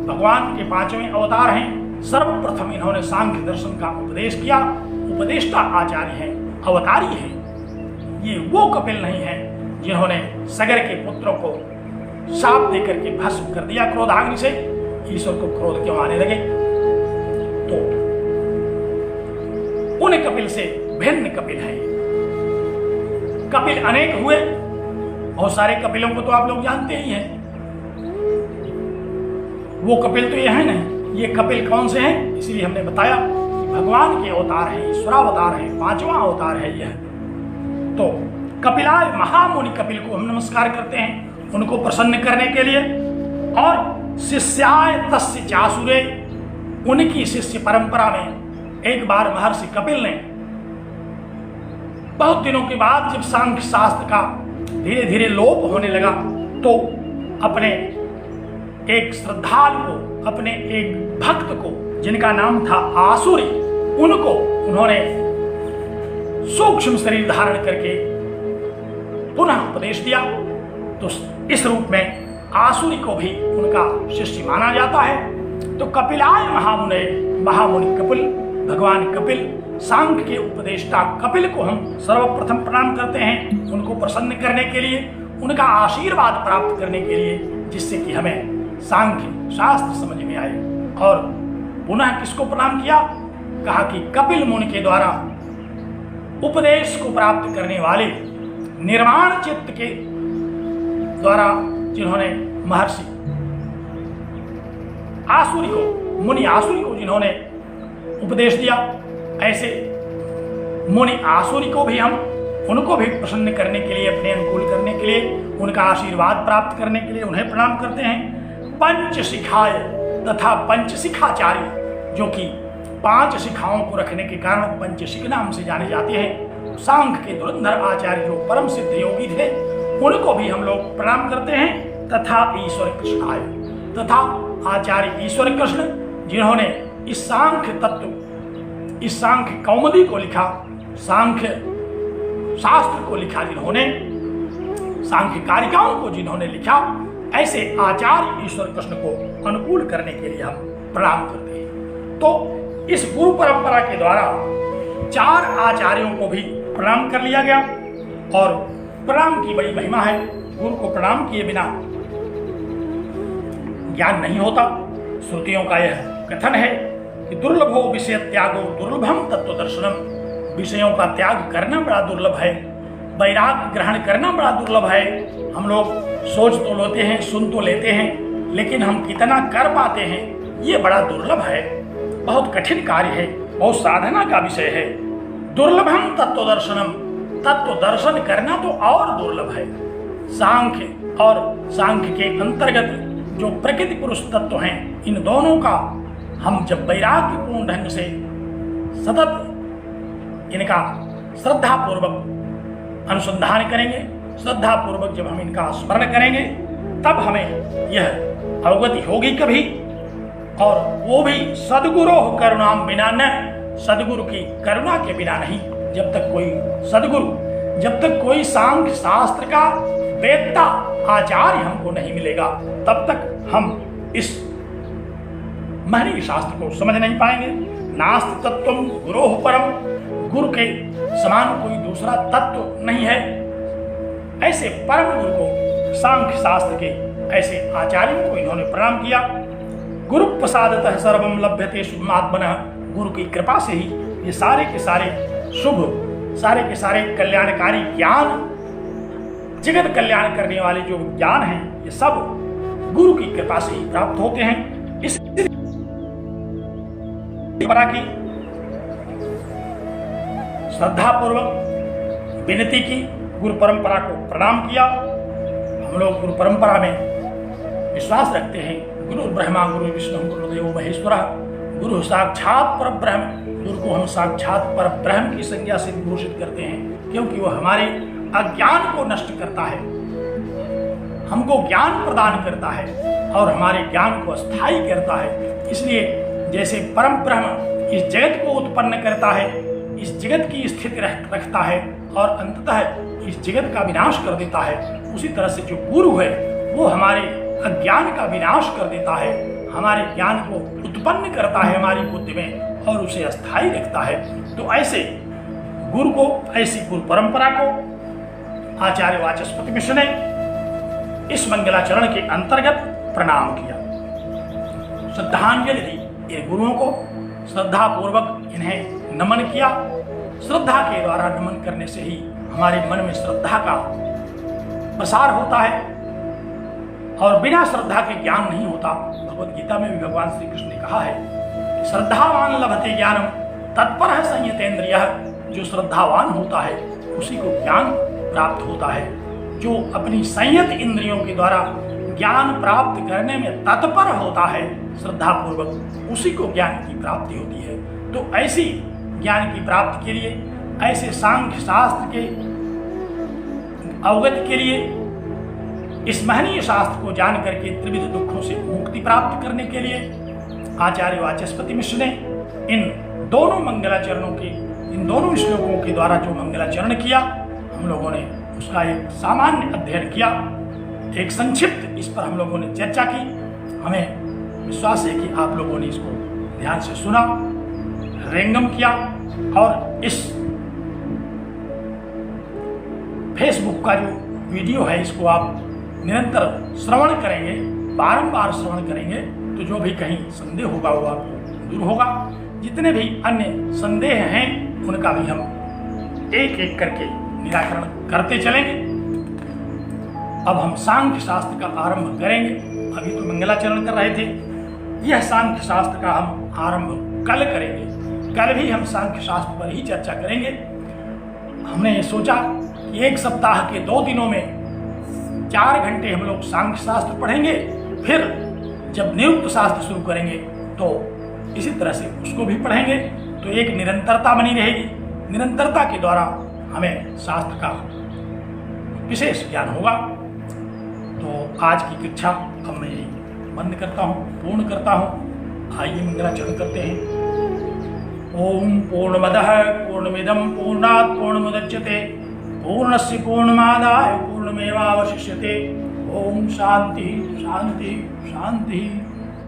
भगवान के 5वें अवतार हैं। सर्वप्रथम इन्होंने सांख्य दर्शन का उपदेश किया, उपदेष्टा आचार्य हैं, अवतारी हैं। ये वो कपिल नहीं हैं जिन्होंने सगर के पुत्रों को शाप देकर के भस्म कर दिया क्रोधाग्नि से। ईश्वर को क्रोध क्यों आने लगे? तो उन कपिल से भिन्न कपिल है। कपिल अनेक हुए, बहुत सारे कपिलों को तो आप लोग जानते ही हैं। वो कपिल तो ये है नहीं। ये कपिल कौन से हैं? इसलिए हमने बताया कि भगवान के अवतार हैं, ईश्वरावतार हैं, 5वां अवतार है यह। तो कपिलाय महामुनि कपिल को हम नमस्कार करते हैं उनको प्रसन्न करने के लिए। और शिष्याय तस्य चासुरे, उनकी शिष्य परंपरा में एक बार महर्षि कपिल ने बहुत दिनों के बाद जब सांख्य शास्त्र का धीरे धीरे लोप होने लगा तो अपने एक श्रद्धालु को, अपने एक भक्त को जिनका नाम था आसुरी, उनको उन्होंने सूक्ष्म शरीर धारण करके पुनः उपदेश दिया। तो इस रूप में आसुरी को भी उनका शिष्य माना जाता है। तो कपिलाय महामुने, महामुनि कपिल भगवान कपिल, सांख्य के उपदेष्टा कपिल को हम सर्वप्रथम प्रणाम करते हैं, उनको प्रसन्न करने के लिए, उनका आशीर्वाद प्राप्त करने के लिए, जिससे कि हमें सांख्य शास्त्र समझ में आए। और पुनः किसको प्रणाम किया? कहा कि कपिल मुनि के द्वारा उपदेश को प्राप्त करने वाले, निर्वाण चित्त के द्वारा जिन्होंने महर्षि आसुरी को, मुनि आसुरी को जिन्होंने उपदेश दिया, ऐसे मुनि आसुरी को भी हम, उनको भी प्रसन्न करने के लिए, अपने अनुकूल करने के लिए, उनका आशीर्वाद प्राप्त करने के लिए उन्हें प्रणाम करते हैं। पंच शिखाय तथा पंच शिखाचार्य, जो कि 5 शिखाओं को रखने के कारण पंचशिख नाम से जाने जाते हैं, सांख्य के धुरंधर आचार्य जो परम सिद्ध योगी थे, उनको भी हम लोग प्रणाम करते हैं। तथा ईश्वर कृष्णाय, तथा आचार्य ईश्वर कृष्ण जिन्होंने इस सांख्य तत्व, इस सांख्य कौमुदी को लिखा, सांख्य शास्त्र को लिखा, जिन्होंने सांख्य कारिकाओं को जिन्होंने लिखा, ऐसे आचार्य ईश्वर कृष्ण को अनुकूल करने के लिए हम प्रणाम करते हैं। तो इस गुरु परंपरा के द्वारा 4 आचार्यों को भी प्रणाम कर लिया गया। और प्रणाम की बड़ी महिमा है। गुरु को प्रणाम किए बिना ज्ञान नहीं होता। श्रुतियों का यह कथन है कि दुर्लभो विषय त्यागो दुर्लभम तत्व दर्शनम। विषयों का त्याग करना बड़ा दुर्लभ है, वैराग्य ग्रहण करना बड़ा दुर्लभ है। हम लोग सोच तो लेते हैं, सुन तो लेते हैं, लेकिन हम कितना कर पाते हैं ये बड़ा दुर्लभ है, बहुत कठिन कार्य है, बहुत साधना का विषय है। दुर्लभम तत्व दर्शनम, तत्व दर्शन करना तो और दुर्लभ है। सांख्य और सांख्य के अंतर्गत जो प्रकृति पुरुष तत्व हैं, इन दोनों का हम जब वैराग्यपूर्ण ढंग से सतत इनका श्रद्धा पूर्वक अनुसंधान करेंगे, श्रद्धा पूर्वक जब हम इनका स्मरण करेंगे, तब हमें यह अवगति होगी कभी, और वो भी सदगुरु करुणाम बिना न, सदगुरु की करुणा के बिना नहीं। जब तक कोई सदगुरु, जब तक कोई सांख्य शास्त्र का वेत्ता आचार्य हमको नहीं मिलेगा, तब तक हम इस महनीय शास्त्र को समझ नहीं पाएंगे। नास्ति तत्वम गुरोः परम, गुरु के समान कोई दूसरा तत्व नहीं है। ऐसे परम गुरु को, सांख्य शास्त्र के ऐसे आचार्यों को इन्होंने प्रणाम किया। गुरु प्रसादतः सर्वम लभ्यते शुभमात्मनः, गुरु की कृपा से ही ये सारे के सारे शुभ, सारे के सारे कल्याणकारी ज्ञान, जगत कल्याण करने वाले जो ज्ञान हैं, ये सब गुरु की कृपा से ही प्राप्त होते हैं। इस परंपरा की श्रद्धा पूर्वक विनती की, गुरु परंपरा को प्रणाम किया। हम लोग गुरु परंपरा में विश्वास रखते हैं। गुरु ब्रह्मा गुरु विष्णु गुरुदेव महेश्वरा, गुरु साक्षात पर ब्रह्म, गुरु को हम साक्षात पर ब्रह्म की संज्ञा से घोषित करते हैं, क्योंकि वह हमारे अज्ञान को नष्ट करता है, हमको ज्ञान प्रदान करता है और हमारे ज्ञान को स्थायी करता है। इसलिए जैसे परम ब्रह्म इस जगत को उत्पन्न करता है, इस जगत की स्थिति रखता है और अंततः इस जगत का विनाश कर देता है, उसी तरह से जो गुरु है वो हमारे अज्ञान का विनाश कर देता है, हमारे ज्ञान को उत्पन्न करता है हमारी बुद्धि में और उसे अस्थायी रखता है। तो ऐसे गुरु को, ऐसी गुरु परंपरा को आचार्य वाचस्पति मिश्र ने इस मंगलाचरण के अंतर्गत प्रणाम किया, श्रद्धांजलि दी। इन गुरुओं को श्रद्धा पूर्वक इन्हें नमन किया। श्रद्धा के द्वारा नमन करने से ही हमारे मन में श्रद्धा का प्रसार होता है, और बिना श्रद्धा के ज्ञान नहीं होता। भगवद गीता में भी भगवान श्री कृष्ण ने कहा है, श्रद्धावान लभते ज्ञानम तत्पर है संयतेन्द्रियः। जो श्रद्धावान होता है उसी को ज्ञान प्राप्त होता है। जो अपनी संयत इंद्रियों के द्वारा ज्ञान प्राप्त करने में तत्पर होता है श्रद्धा पूर्वक, उसी को ज्ञान की प्राप्ति होती है। तो ऐसी ज्ञान की प्राप्ति के लिए, ऐसे सांख्य शास्त्र के अवगत के लिए, इस महनीय शास्त्र को जान करके त्रिविध दुखों से मुक्ति प्राप्त करने के लिए आचार्य वाचस्पति मिश्र ने इन दोनों मंगलाचरणों के, इन दोनों श्लोकों के द्वारा जो मंगलाचरण किया, हम लोगों ने उसका एक सामान्य अध्ययन किया, एक संक्षिप्त इस पर हम लोगों ने चर्चा की। हमें विश्वास है कि आप लोगों ने इसको ध्यान से सुना। रेंगम किया और इस फेसबुक का जो वीडियो है इसको आप निरंतर श्रवण करेंगे, बारंबार श्रवण करेंगे तो जो भी कहीं संदेह होगा वो दूर होगा। जितने भी अन्य संदेह हैं उनका भी हम एक एक करके निराकरण करते चलेंगे। अब हम सांख्य शास्त्र का आरंभ करेंगे। अभी तो मंगलाचरण कर रहे थे, यह सांख्य शास्त्र का हम आरंभ कल करेंगे। कल भी हम सांख्य शास्त्र पर ही चर्चा करेंगे। हमने सोचा कि एक सप्ताह के 2 दिनों में 4 घंटे हम लोग सांख्य शास्त्र पढ़ेंगे, फिर जब निरुक्त शास्त्र शुरू करेंगे तो इसी तरह से उसको भी पढ़ेंगे, तो एक निरंतरता बनी रहेगी। निरंतरता के द्वारा हमें शास्त्र का विशेष ज्ञान होगा। तो आज की कक्षा अब मैं यही बंद करता हूँ, पूर्ण करता हूँ। आइए मंगलाचरण करते हैं। ओम पूर्णमदः पूर्णमिदं पूर्णात् पूर्णमुदच्यते पूर्णस्य पूर्णमादाय पूर्णमेवावशिष्यते। ओम शांति शांति शांति।